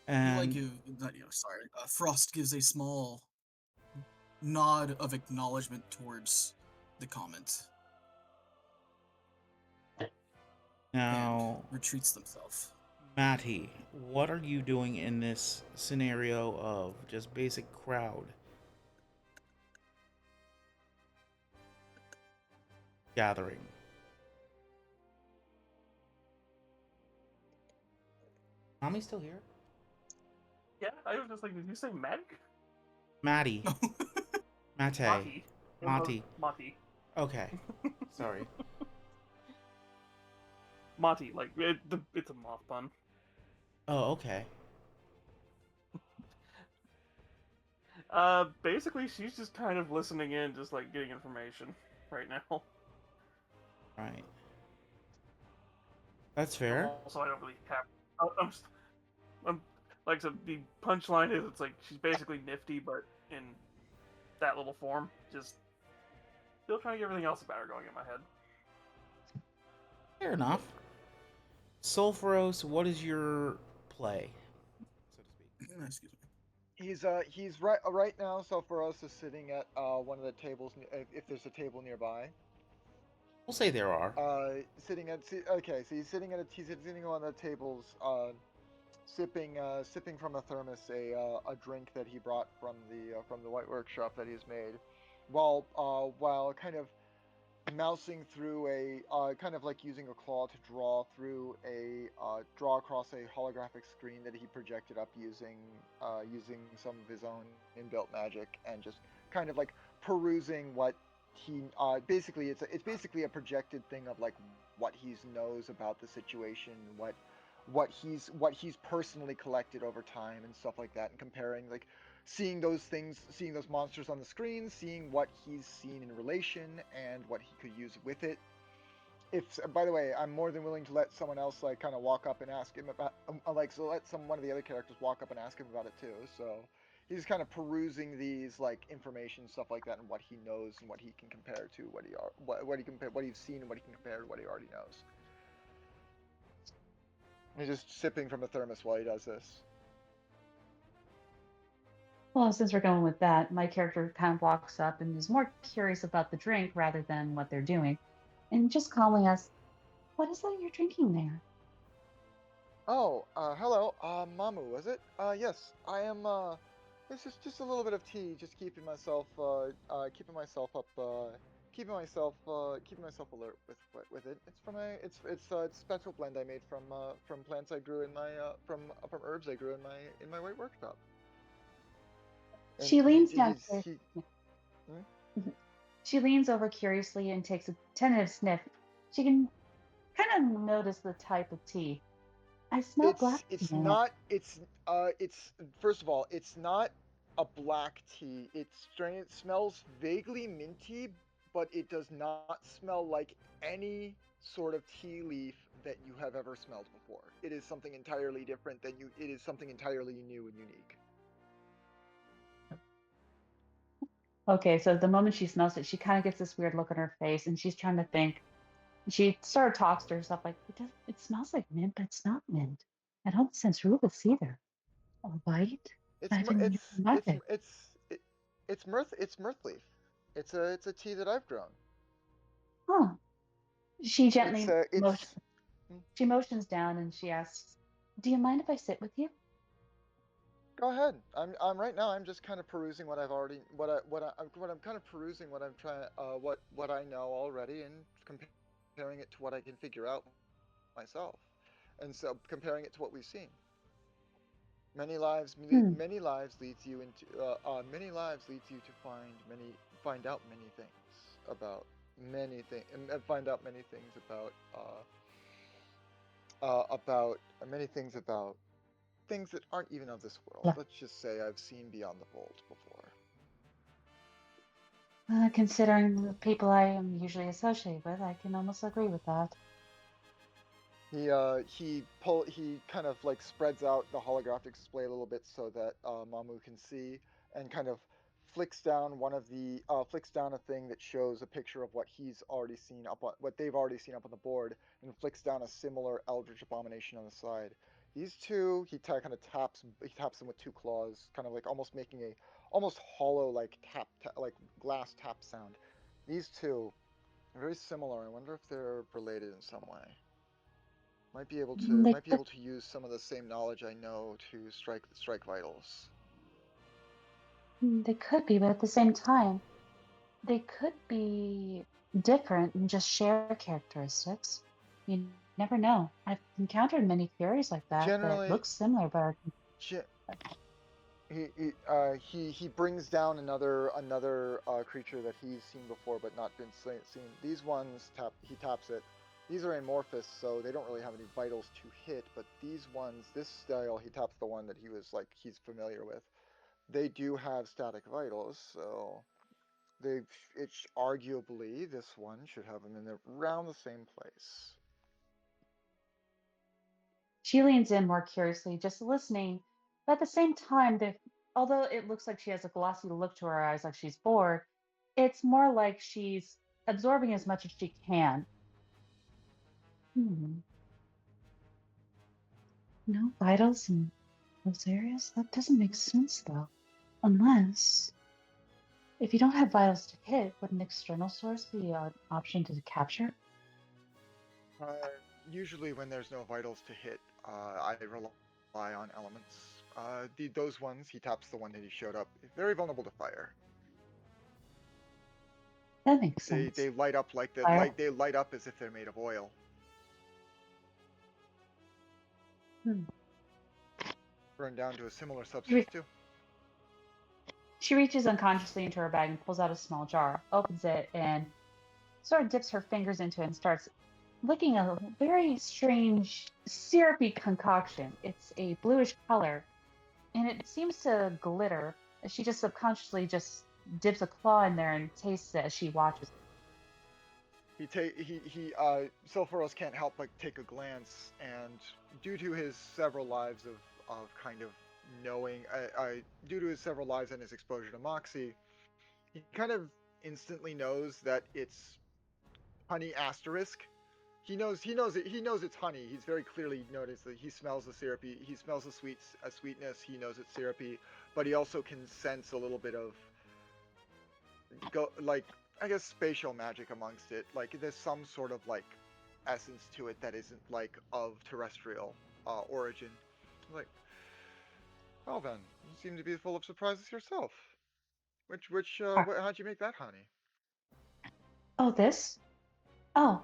And Frost gives a small nod of acknowledgement towards the comment. Now, and retreats themselves. Matty, what are you doing in this scenario of just basic crowd gathering? Tommy's still here? Yeah, I was just like, did you say medic? Maddie. Mate. Mati. Okay. Sorry. Monty, like it's a moth pun. Oh, okay. Basically, she's just kind of listening in, just like getting information right now. Right. That's fair. Also, I don't really have. I'm like I said, the punchline is it's like she's basically nifty, but in that little form. Just still trying to get everything else about her going in my head. Fair enough. Sulfuros, what is your play, so to speak? Excuse me. He's right now. Sulfuros is sitting at one of the tables. If there's a table nearby. We'll say there are. Okay, so he's sitting on the tables, sipping from a thermos a drink that he brought from the white workshop that he's made, while kind of mousing through kind of like using a claw to draw across a holographic screen that he projected up using some of his own inbuilt magic, and just kind of like perusing what he basically it's basically a projected thing of like what he knows about the situation, what he's personally collected over time and stuff like that, and comparing, like, seeing those monsters on the screen, seeing what he's seen in relation and what he could use with it. By the way, I'm more than willing to let someone else like kind of walk up and ask him about let one of the other characters walk up and ask him about it too. So he's kind of perusing these like information, stuff like that, and what he knows and what he can compare to what he's seen and what he can compare to what he already knows. He's just sipping from a thermos while he does this. Well, since we're going with that, my character kind of walks up and is more curious about the drink rather than what they're doing, and just calmly asks, "What is that you're drinking there?" Oh, hello, Mamu, was it? Yes, I am, this is just a little bit of tea, just keeping myself alert with it. It's from it's a special blend I made from plants I grew in my, from herbs I grew in my white workshop. And She leans he, down. he's, he, She leans over curiously and takes a tentative sniff. She can kind of notice the type of tea. I smell black tea it's in it. not, it's, first of all, it's not a black tea. It smells vaguely minty, but it does not smell like any sort of tea leaf that you have ever smelled before. It is something entirely different it is something entirely new and unique. Okay, so the moment she smells it, she kind of gets this weird look on her face, and she's trying to think. She sort of talks to herself like, it smells like mint, but it's not mint. I don't sense rubus either. Or white? It's I mir- haven't even nothing. it's mirth leaf. It's a tea that I've grown. Huh. She gently It's she motions down and she asks, "Do you mind if I sit with you?" Go ahead. I'm right now. I'm just kind of perusing what I've already I'm kind of perusing what I'm trying what I know already, and comparing it to what I can figure out myself, and so comparing it to what we've seen. Many lives leads you to find out many things about find out many things about things that aren't even of this world. Yeah. Let's just say I've seen beyond the vault before. Considering the people I am usually associated with, I can almost agree with that. He kind of like spreads out the holographic display a little bit so that Mamu can see, and kind of flicks down a thing that shows a picture of what they've already seen up on the board, and flicks down a similar Eldritch abomination on the side. These two, he taps them with two claws, kind of like almost making a almost hollow like like glass tap sound. These two are very similar. I wonder if they're related in some way. Might be able to use some of the same knowledge I know to strike vitals. They could be, but at the same time, they could be different and just share characteristics. You never know. I've encountered many theories like that Generally, that look similar, but he brings down another creature that he's seen before but not been seen. These ones he taps it. These are amorphous, so they don't really have any vitals to hit, but these ones, this style, he taps the one that he's familiar with. They do have static vitals, so it's arguably this one should have them in around the same place. She leans in more curiously, just listening, but at the same time, although it looks like she has a glossy look to her eyes, like she's bored, it's more like she's absorbing as much as she can. No vitals in those areas? That doesn't make sense, though. Unless, if you don't have vitals to hit, would an external source be an option to capture? Usually when there's no vitals to hit, I rely on elements. Those ones, he taps the one that he showed up, very vulnerable to fire. That makes sense. They light up like they light up as if they're made of oil. Burn down to a similar substance too. She reaches unconsciously into her bag and pulls out a small jar, opens it, and sort of dips her fingers into it and starts licking a very strange syrupy concoction. It's a bluish color, and it seems to glitter. She just subconsciously just dips a claw in there and tastes it as she watches it. Sulfuros can't help but take a glance, and due to his several lives of kind of knowing, due to his several lives and his exposure to Moxie, he kind of instantly knows that it's honey asterisk. He knows it's honey. He's very clearly noticed that he smells the syrupy. He smells the sweetness. He knows it's syrupy, but he also can sense a little bit of I guess spatial magic amongst it. Like there's some sort of like essence to it that isn't like of terrestrial origin. Like, well then, you seem to be full of surprises yourself. How'd you make that honey? Oh, this? Oh,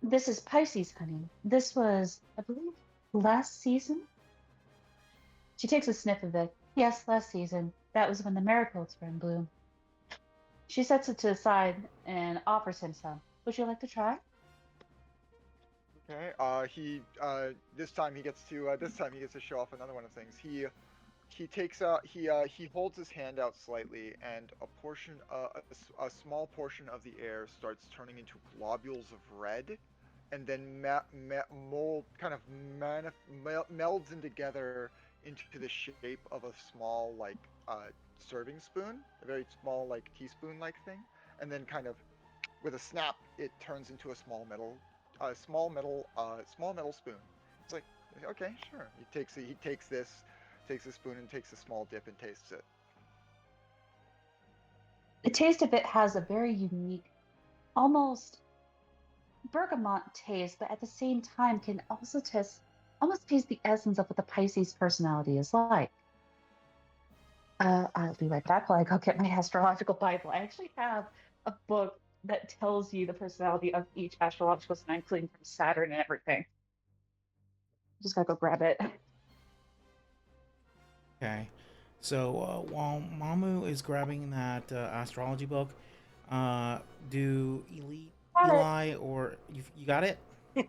this is Pisces honey. This was, I believe, last season? She takes a sniff of it. Yes, last season. That was when the marigolds were in bloom. She sets it to the side and offers him some. Would you like to try? Okay. This time he gets to show off another one of the things. He holds his hand out slightly, and a small portion of the air starts turning into globules of red, and then melds in together into the shape of a small serving spoon, a very small teaspoon-like thing, and then kind of with a snap, it turns into a small metal spoon. It's like, okay, sure. He takes the spoon and takes a small dip and tastes it. The taste of it has a very unique, almost bergamot taste, but at the same time can also almost taste the essence of what the Pisces personality is like. I'll be right back while I go get my astrological Bible. I actually have a book that tells you the personality of each astrological sign, including from Saturn and everything. Just gotta go grab it. Okay. So while Mamu is grabbing that astrology book, do Eli or you got it? That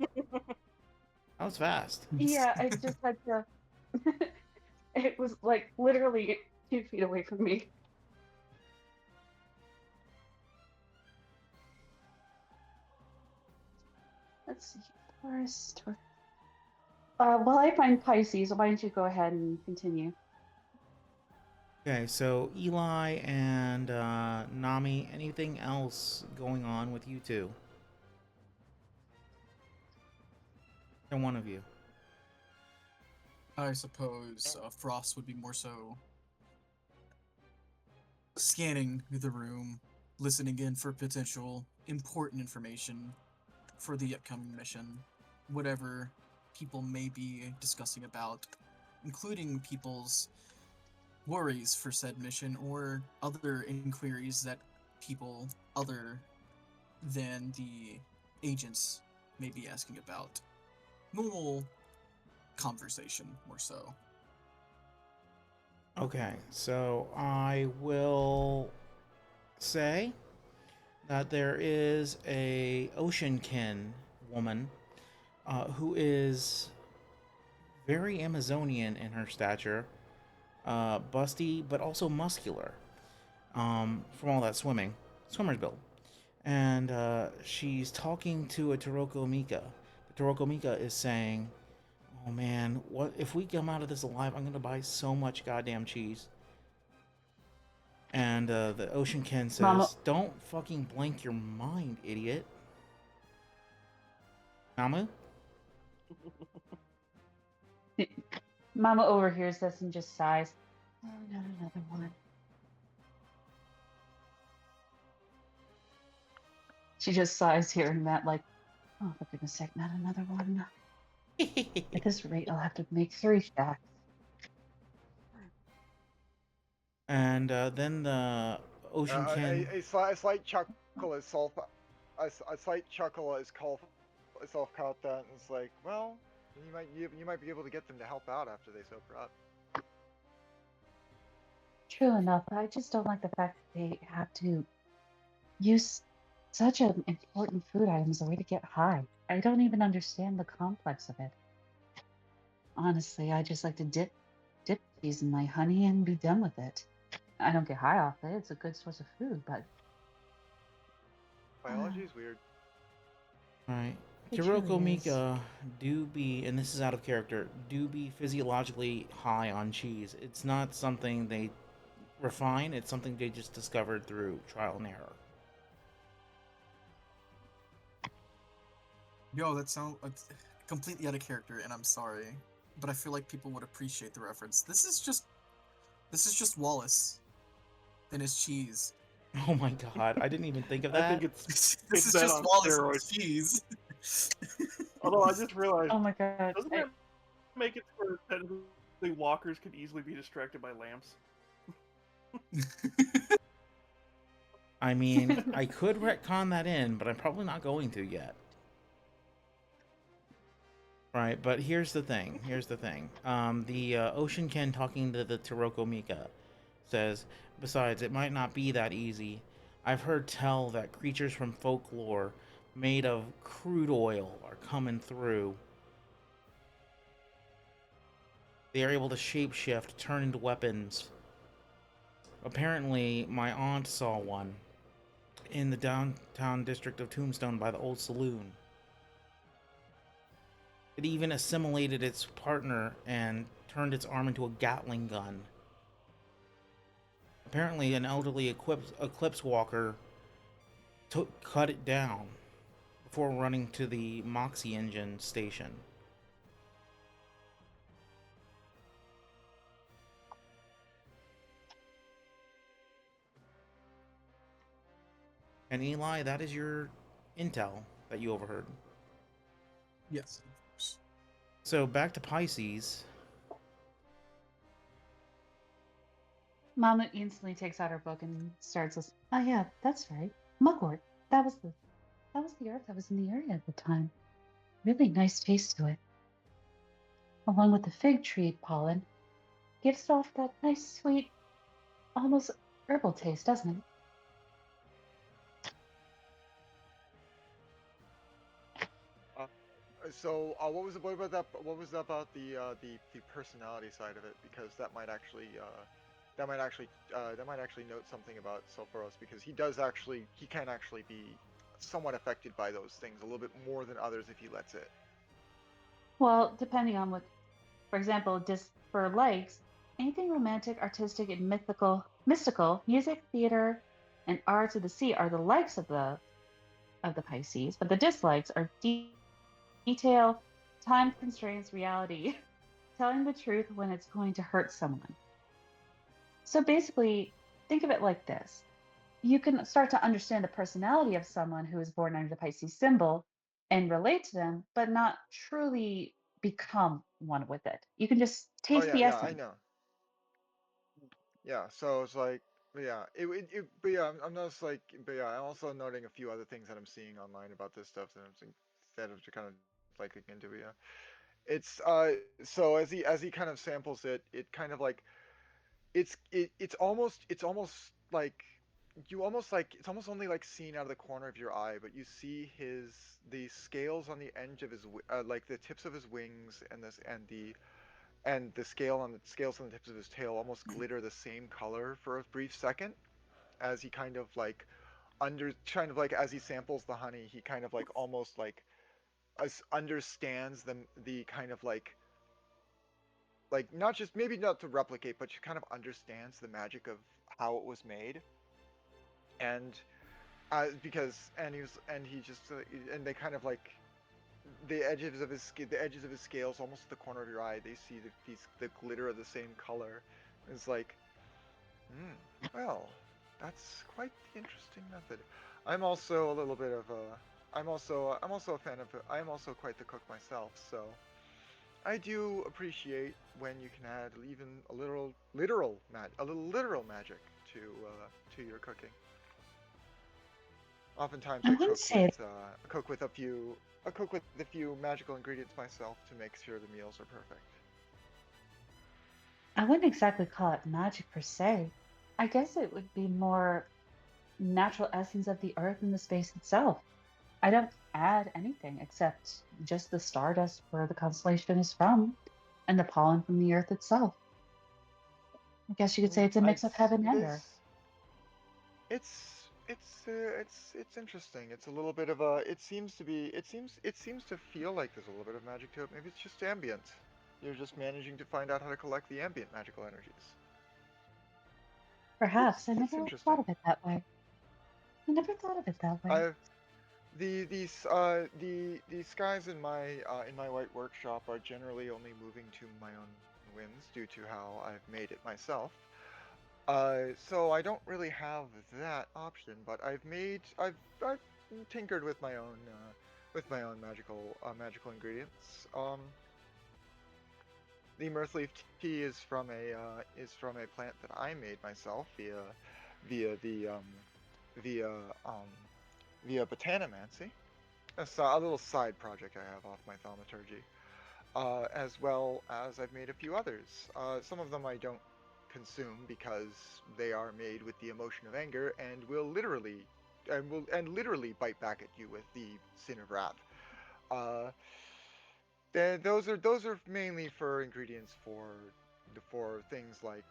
was fast. Yeah, I just had to. It was like literally 2 feet away from me. Let's see. Forest. While I find Pisces, why don't you go ahead and continue? Okay, so Eli and Nami, anything else going on with you two? And one of you. I suppose Frost would be more so scanning the room, listening in for potential important information for the upcoming mission, whatever people may be discussing about, including people's worries for said mission or other inquiries that people other than the agents may be asking about. Normal conversation, more so. Okay, so I will say that there is a oceankin woman who is very Amazonian in her stature, busty but also muscular from all that swimmer's build. And she's talking to a Toroko Mika. The Toroko Mika is saying, "Oh man, what if we come out of this alive? I'm gonna buy so much goddamn cheese." And the Ocean Ken says, Mama. "Don't fucking blank your mind, idiot." Namu? Mama overhears this and just sighs. Oh, not another one. She just sighs hearing that, like, oh, for goodness sake, not another one. At this rate, I'll have to make 3 stacks. And then the Ocean Ken. A slight chuckle is a slight chuckle is self caught that, and it's like, well, you might be able to get them to help out after they sober up. True enough, I just don't like the fact that they have to use such an important food item as a way to get high. I don't even understand the complex of it. Honestly, I just like to dip cheese in my honey and be done with it. I don't get high off it. It's a good source of food, but Biology is weird. Right. It Toroko truly is. Mika do be, and this is out of character, do be physiologically high on cheese. It's not something they refine, it's something they just discovered through trial and error. Yo, that sounds completely out of character, and I'm sorry, but I feel like people would appreciate the reference. This is just Wallace and his cheese. Oh my god, I didn't even think of that. I think it's This is that just on Wallace and his steroids. cheese. Although I just realized, Oh my god. doesn't that make it where technically walkers could easily be distracted by lamps? I mean, I could retcon that in, but I'm probably not going to yet. Right, but here's the thing. The Ocean Ken talking to the Toroko Mika says, besides, it might not be that easy. I've heard tell that creatures from folklore made of crude oil are coming through. They are able to shapeshift, turn into weapons. Apparently, my aunt saw one in the downtown district of Tombstone by the old saloon. It even assimilated its partner and turned its arm into a Gatling gun. Apparently, an elderly Eclipse Walker cut it down before running to the Moxie engine station. And Eli, that is your intel that you overheard. Yes. So back to Pisces. Mama instantly takes out her book and starts listening. Oh yeah, that's right. Mugwort. That was the earth that was in the area at the time. Really nice taste to it. Along with the fig tree pollen, gives off that nice sweet, almost herbal taste, doesn't it? So, what was about that? What was about the personality side of it? Because that might actually note something about Sulfuros, because he can actually be somewhat affected by those things a little bit more than others if he lets it. Well, depending on what, for example, for likes, anything romantic, artistic, and mystical, music, theater, and arts of the sea are the likes of the Pisces, but the dislikes are detail, time constraints, reality, telling the truth when it's going to hurt someone. So basically, think of it like this. You can start to understand the personality of someone who is born under the Pisces symbol and relate to them, but not truly become one with it. You can just taste the Yeah, I essence. know. Yeah, so it's like, but yeah, I'm not like, but yeah, I'm also noting a few other things that I'm seeing online about this stuff that I'm seeing, that of to kind of like look into. Yeah, it's so as he kind of samples it, it kind of like it's almost like you almost like it's almost only like seen out of the corner of your eye, but you see the scales on the edge of his like the tips of his wings and the scales on the tips of his tail almost glitter the same color for a brief second as he kind of like as he samples the honey, he kind of like almost like understands the kind of like not just maybe not to replicate, but she kind of understands the magic of how it was made, and because and he just and they kind of like the edges of his scales almost at the corner of your eye, they see the glitter of the same color. It's like, well, that's quite the interesting method. I'm also a little bit of a I'm also a fan of I'm also quite the cook myself, so I do appreciate when you can add even a little literal magic to your cooking. Oftentimes I wouldn't say I cook with a few magical ingredients myself to make sure the meals are perfect. I wouldn't exactly call it magic per se. I guess it would be more natural essence of the earth and the space itself. I don't add anything except just the stardust where the constellation is from and the pollen from the earth itself. I guess you could say it's a mix of heaven and earth. It's interesting. It's a little bit of a. It seems to feel like there's a little bit of magic to it. Maybe it's just ambient. You're just managing to find out how to collect the ambient magical energies. Perhaps. I It's never interesting. thought of it that way. I never thought of it that way. The skies in my white workshop are generally only moving to my own whims due to how I've made it myself. So I don't really have that option, but I've tinkered with my own magical ingredients. The mirthleaf tea is from a plant that I made myself via botanomancy. That's a little side project I have off my thaumaturgy. As well as I've made a few others. Some of them I don't consume because they are made with the emotion of anger and will literally bite back at you with the sin of wrath. Those are mainly for ingredients for things like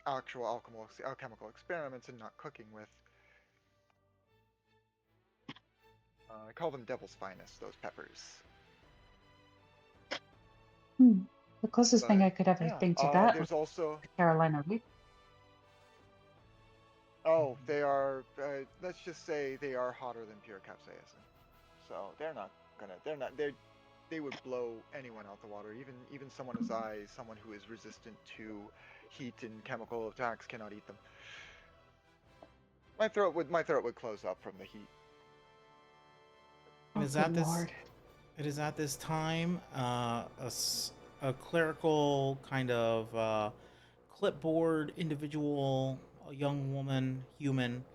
actual alchemical experiments and not cooking with. I call them devil's finest, those peppers. The closest thing I could ever think to that there's was also the Carolina Reaper. Oh, they are. Let's just say they are hotter than pure capsaicin. So they would blow anyone out the water. Even someone as someone who is resistant to heat and chemical attacks, cannot eat them. My throat would close up from the heat. It is at this time a clerical kind of clipboard individual, a young woman, human,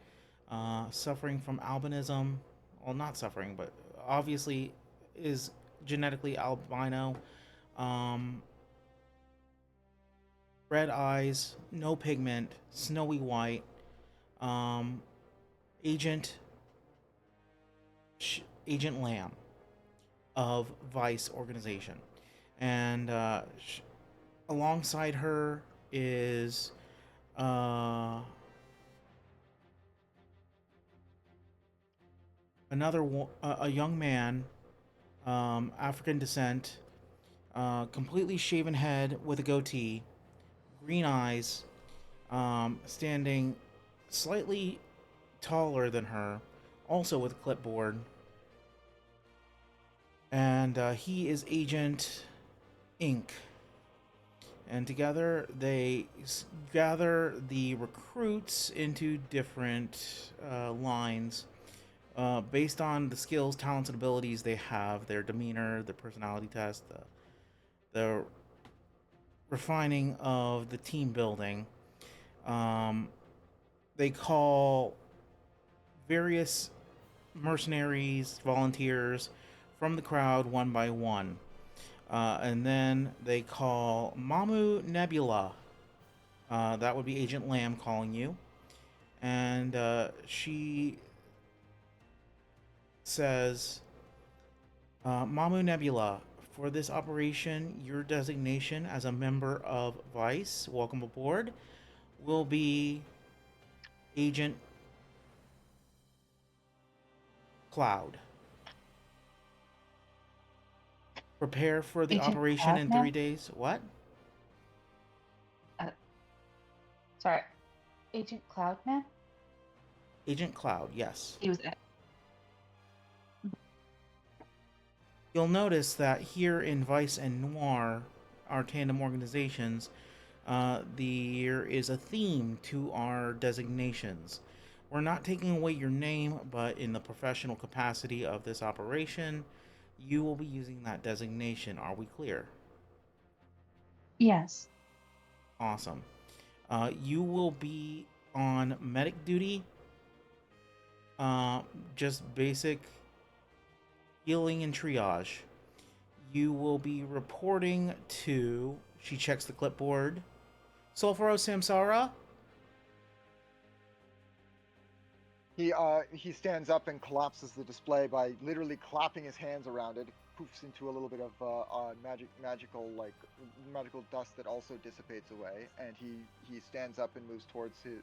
suffering from albinism. Well, not suffering, but obviously is genetically albino. Red eyes, no pigment, snowy white. Agent Lamb of Vice organization, and alongside her is a young man, African descent, completely shaven head with a goatee, green eyes, standing slightly taller than her, also with a clipboard. And he is Agent Inc. And together they gather the recruits into different lines based on the skills, talents, and abilities they have, their demeanor, their personality test, the refining of the team building. They call various mercenaries, volunteers from the crowd one by one. And then they call Mamu Nebula. That would be Agent Lamb calling you. and she says, Mamu Nebula, for this operation, your designation as a member of Vice, welcome aboard, will be Agent Cloud. Prepare for the Agent operation in 3 Cloudman? days. What? Sorry, Agent Cloudman? Agent Cloud, yes. He was. You'll notice that here in Vice and Noir, our tandem organizations, there is a theme to our designations. We're not taking away your name, but in the professional capacity of this operation, you will be using that designation. Are we clear? Yes. Awesome. You will be on medic duty, just basic healing and triage. You will be reporting to, she checks the clipboard, Sulfuro Samsara. He stands up and collapses the display by literally clapping his hands around it. Poofs into a little bit of magical dust that also dissipates away, and he stands up and moves towards the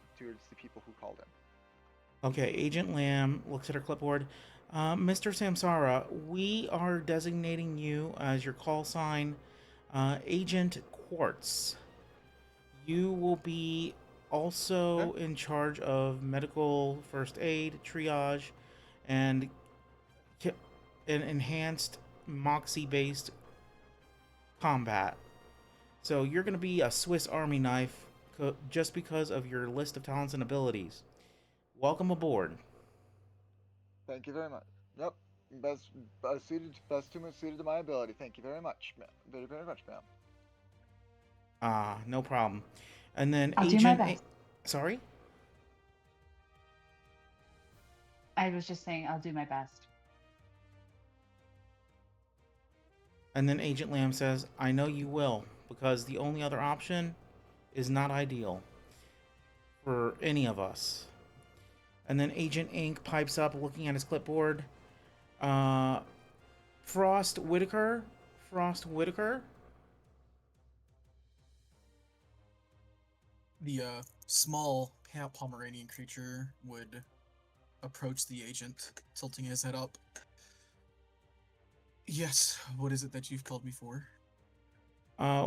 people who called him. Okay, Agent Lamb looks at her clipboard. Mr. Samsara, we are designating you as your call sign, Agent Quartz. You will be also in charge of medical first aid, triage, and an enhanced Moxie-based combat. So you're going to be a Swiss Army knife just because of your list of talents and abilities. Welcome aboard. Thank you very much. Yep, best too much suited to my ability. Thank you very much, ma'am. Very, very much, ma'am. No problem. And then I'll Agent... do my best. Sorry? I was just saying I'll do my best. And then Agent Lamb says, I know you will, because the only other option is not ideal for any of us. And then Agent Ink pipes up, looking at his clipboard. Frost Whitaker. The small Pomeranian creature would approach the agent, tilting his head up. Yes, what is it that you've called me for?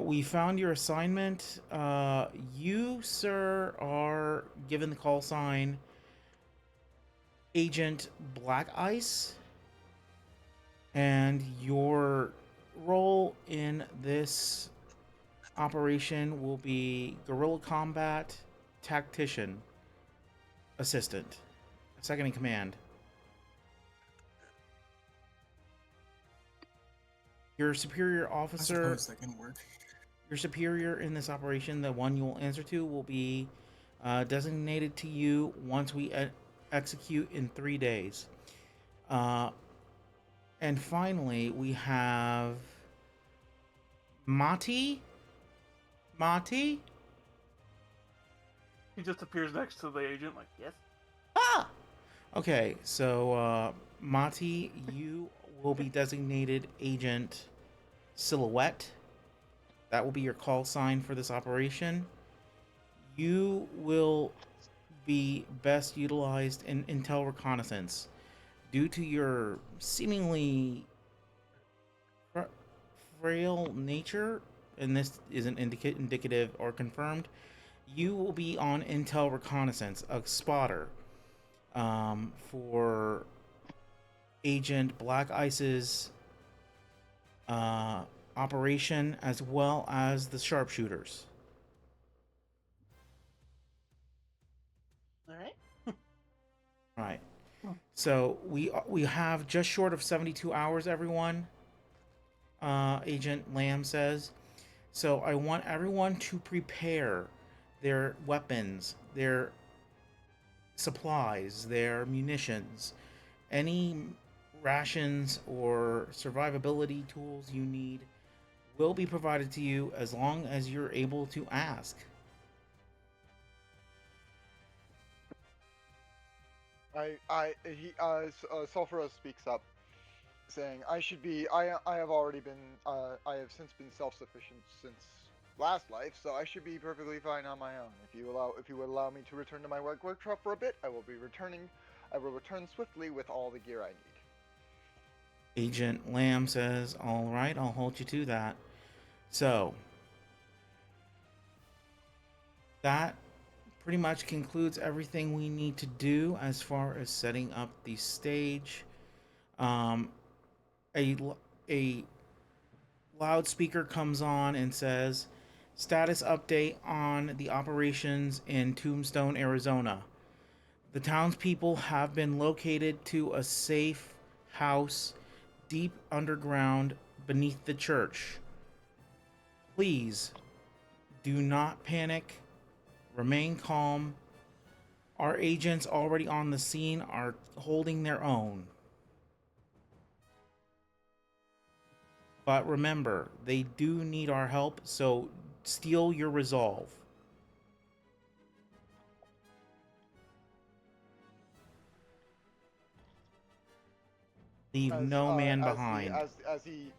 We found your assignment. You, sir, are given the call sign Agent Black Ice, and your role in this operation will be guerrilla combat tactician assistant, second in command. Your superior officer, I suppose that can work. your superior in this operation, the one you will answer to, will be designated to you once we execute in 3 days. And finally, we have Mati. He just appears next to the agent, like, yes. Ah! Okay, so Mati, you will be designated Agent Silhouette. That will be your call sign for this operation. You will be best utilized in intel reconnaissance. Due to your seemingly frail nature, and this isn't indicative or confirmed, you will be on intel reconnaissance, a spotter, for Agent Black Ice's operation, as well as the sharpshooters. All right. Right. So we have just short of 72 hours, everyone. Agent Lamb says. So I want everyone to prepare their weapons, their supplies, their munitions, any rations or survivability tools you need will be provided to you as long as you're able to ask. Sulfuros speaks up, saying, I have already been, I have since been self-sufficient since last life, so I should be perfectly fine on my own. If you would allow me to return to my workshop for a bit, I will return swiftly with all the gear I need. Agent Lamb says, all right, I'll hold you to that. So, that pretty much concludes everything we need to do as far as setting up the stage. Um, a loudspeaker comes on and says, status update on the operations in Tombstone, Arizona. The townspeople have been located to a safe house deep underground beneath the church. Please do not panic. Remain calm. Our agents already on the scene are holding their own. But remember, they do need our help, so steel your resolve. Leave no man behind. As the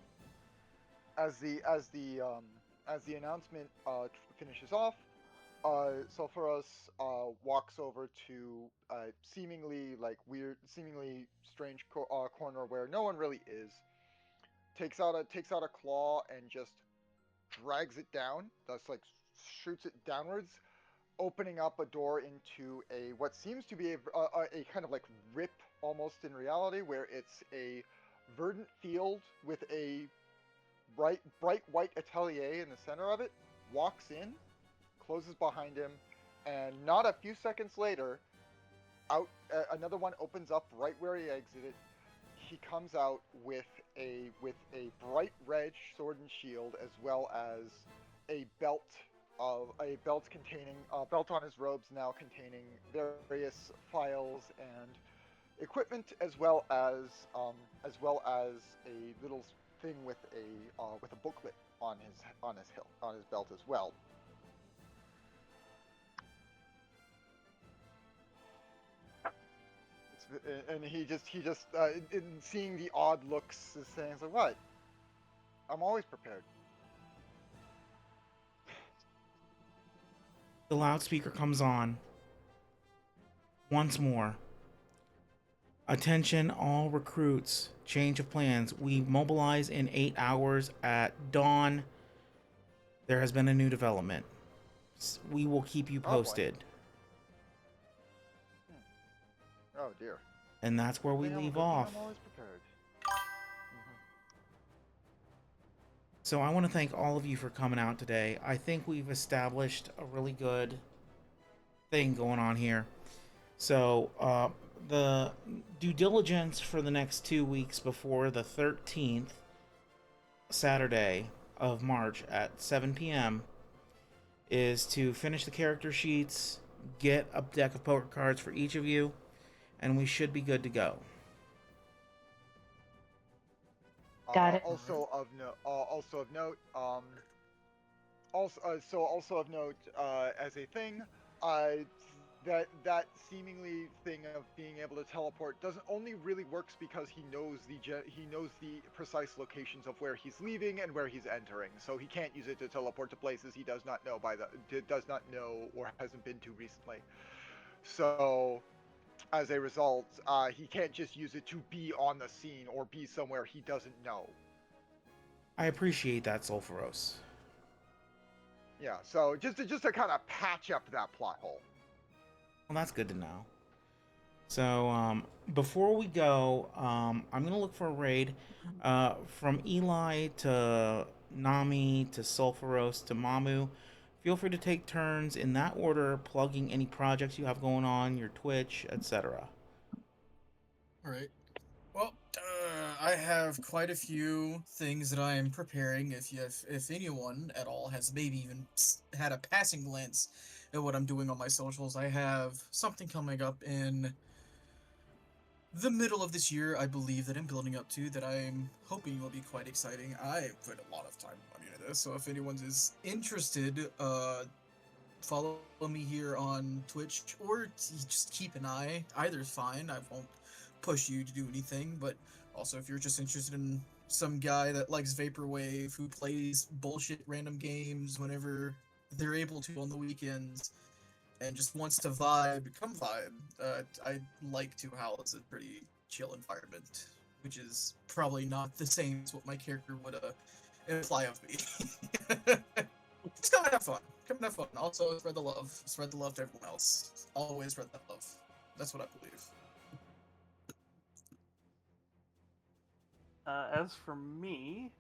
announcement finishes off, Sulfuros walks over to seemingly seemingly strange corner where no one really is. Takes out a claw and just drags it down. Thus, like shoots it downwards, opening up a door into a what seems to be a kind of like rip almost in reality, where it's a verdant field with a bright white atelier in the center of it. Walks in, closes behind him, and not a few seconds later, out another one opens up right where he exited. He comes out with a bright red sword and shield, as well as a belt containing a belt on his robes now containing various files and equipment, as well as a little thing with a booklet on his belt as well. And he just in seeing the odd looks is saying, like, what? I'm always prepared. The loudspeaker comes on. Once more. Attention all recruits. Change of plans. We mobilize in 8 hours at dawn. There has been a new development. We will keep you posted. Oh dear. And that's where we leave off. I'm always prepared. So I want to thank all of you for coming out today. I think we've established a really good thing going on here. So the due diligence for the next 2 weeks before the 13th Saturday of March at 7 p.m. is to finish the character sheets, get a deck of poker cards for each of you, and we should be good to go. Got it. Also of note, as a thing, that seemingly thing of being able to teleport doesn't only really works because he knows the precise locations of where he's leaving and where he's entering. So he can't use it to teleport to places he does not know or hasn't been to recently. So, as a result, he can't just use it to be on the scene or be somewhere he doesn't know. I appreciate that, Sulfuros. Yeah, so just to kind of patch up that plot hole. Well, that's good to know. So, before we go, I'm going to look for a raid from Eli to Nami to Sulfuros to Mamu. Feel free to take turns in that order, plugging any projects you have going on, your Twitch, etc. All right. Well, I have quite a few things that I am preparing. If anyone at all has maybe even had a passing glance at what I'm doing on my socials, I have something coming up in the middle of this year, I believe, that I'm building up to, that I'm hoping will be quite exciting. I put a lot of time and money into this, so if anyone is interested, follow me here on Twitch, or just keep an eye. Either's fine. I won't push you to do anything, but also if you're just interested in some guy that likes Vaporwave, who plays bullshit random games whenever they're able to on the weekends, and just wants to vibe, come vibe. I like Two Howl. It's a pretty chill environment, which is probably not the same as what my character would imply of me. Just come and have fun. Come and have fun. Also, spread the love. Spread the love to everyone else. Always spread that love. That's what I believe. As for me,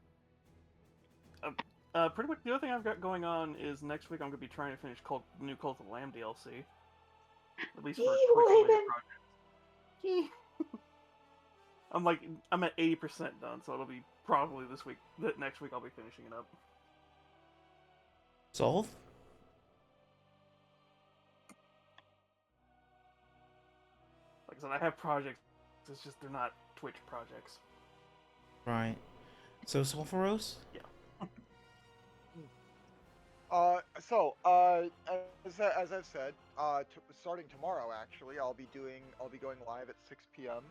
pretty much the other thing I've got going on is next week I'm going to be trying to finish the new Cult of Lamb DLC. At least for Twitch-related projects. I'm at 80% done, so it'll be probably next week I'll be finishing it up. Solve? Like I said, I have projects, it's just they're not Twitch projects. Right. So, Sulfuros? Yeah. As I've said, starting tomorrow, actually, I'll be going live at 6 p.m.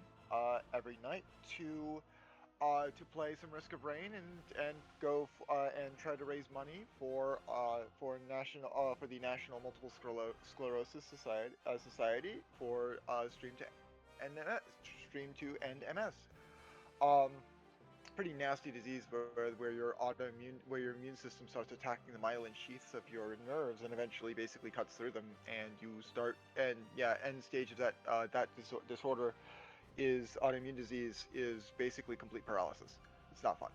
Every night to play some Risk of Rain and go and try to raise money for the National Multiple Sclerosis Society for Stream to End MS. Pretty nasty disease where your immune system starts attacking the myelin sheaths of your nerves and eventually basically cuts through them, and you start end stage of that disorder is autoimmune disease is basically complete paralysis. It's not fun.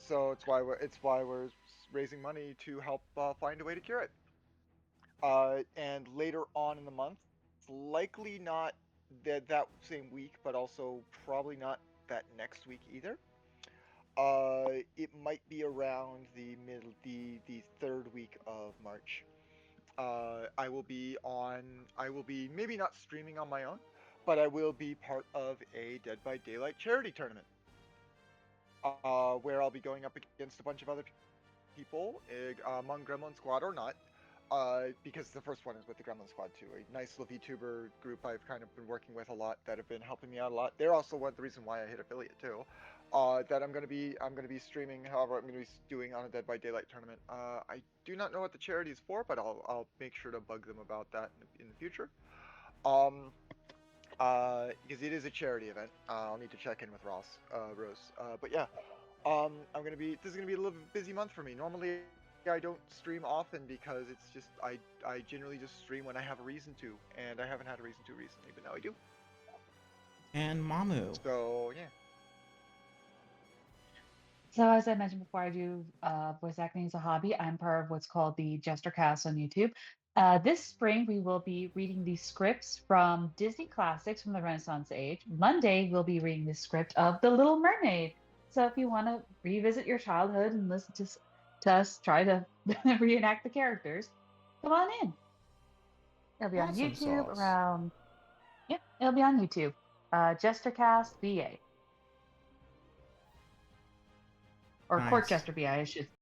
So it's why we're raising money to help find a way to cure it. And later on in the month, likely not that same week, but also probably not that next week either. It might be around the third week of March. I will be maybe not streaming on my own, but I will be part of a Dead by Daylight charity tournament, where I'll be going up against a bunch of other people, among Gremlin Squad or not, because the first one is with the Gremlin Squad too, a nice little VTuber group I've kind of been working with a lot that have been helping me out a lot. They're also the reason why I hit affiliate too. That I'm gonna be streaming. However, I'm gonna be doing on a Dead by Daylight tournament. I do not know what the charity is for, but I'll make sure to bug them about that in the future. Because it is a charity event. I'll need to check in with Rose. But yeah, this is gonna be a little busy month for me. Normally, I don't stream often because it's just I generally just stream when I have a reason to, and I haven't had a reason to recently, but now I do. And Mamu. So yeah. So as I mentioned before, I do voice acting as a hobby. I'm part of what's called the Jester Cast on YouTube. This spring, we will be reading the scripts from Disney classics from the Renaissance age. Monday, we'll be reading the script of The Little Mermaid. So if you want to revisit your childhood and listen to us try to reenact the characters, come on in. It'll be on Awesome YouTube sauce. around... Yep, it'll be on YouTube. Jestercast VA. Or Nice. Court Jester VA, I should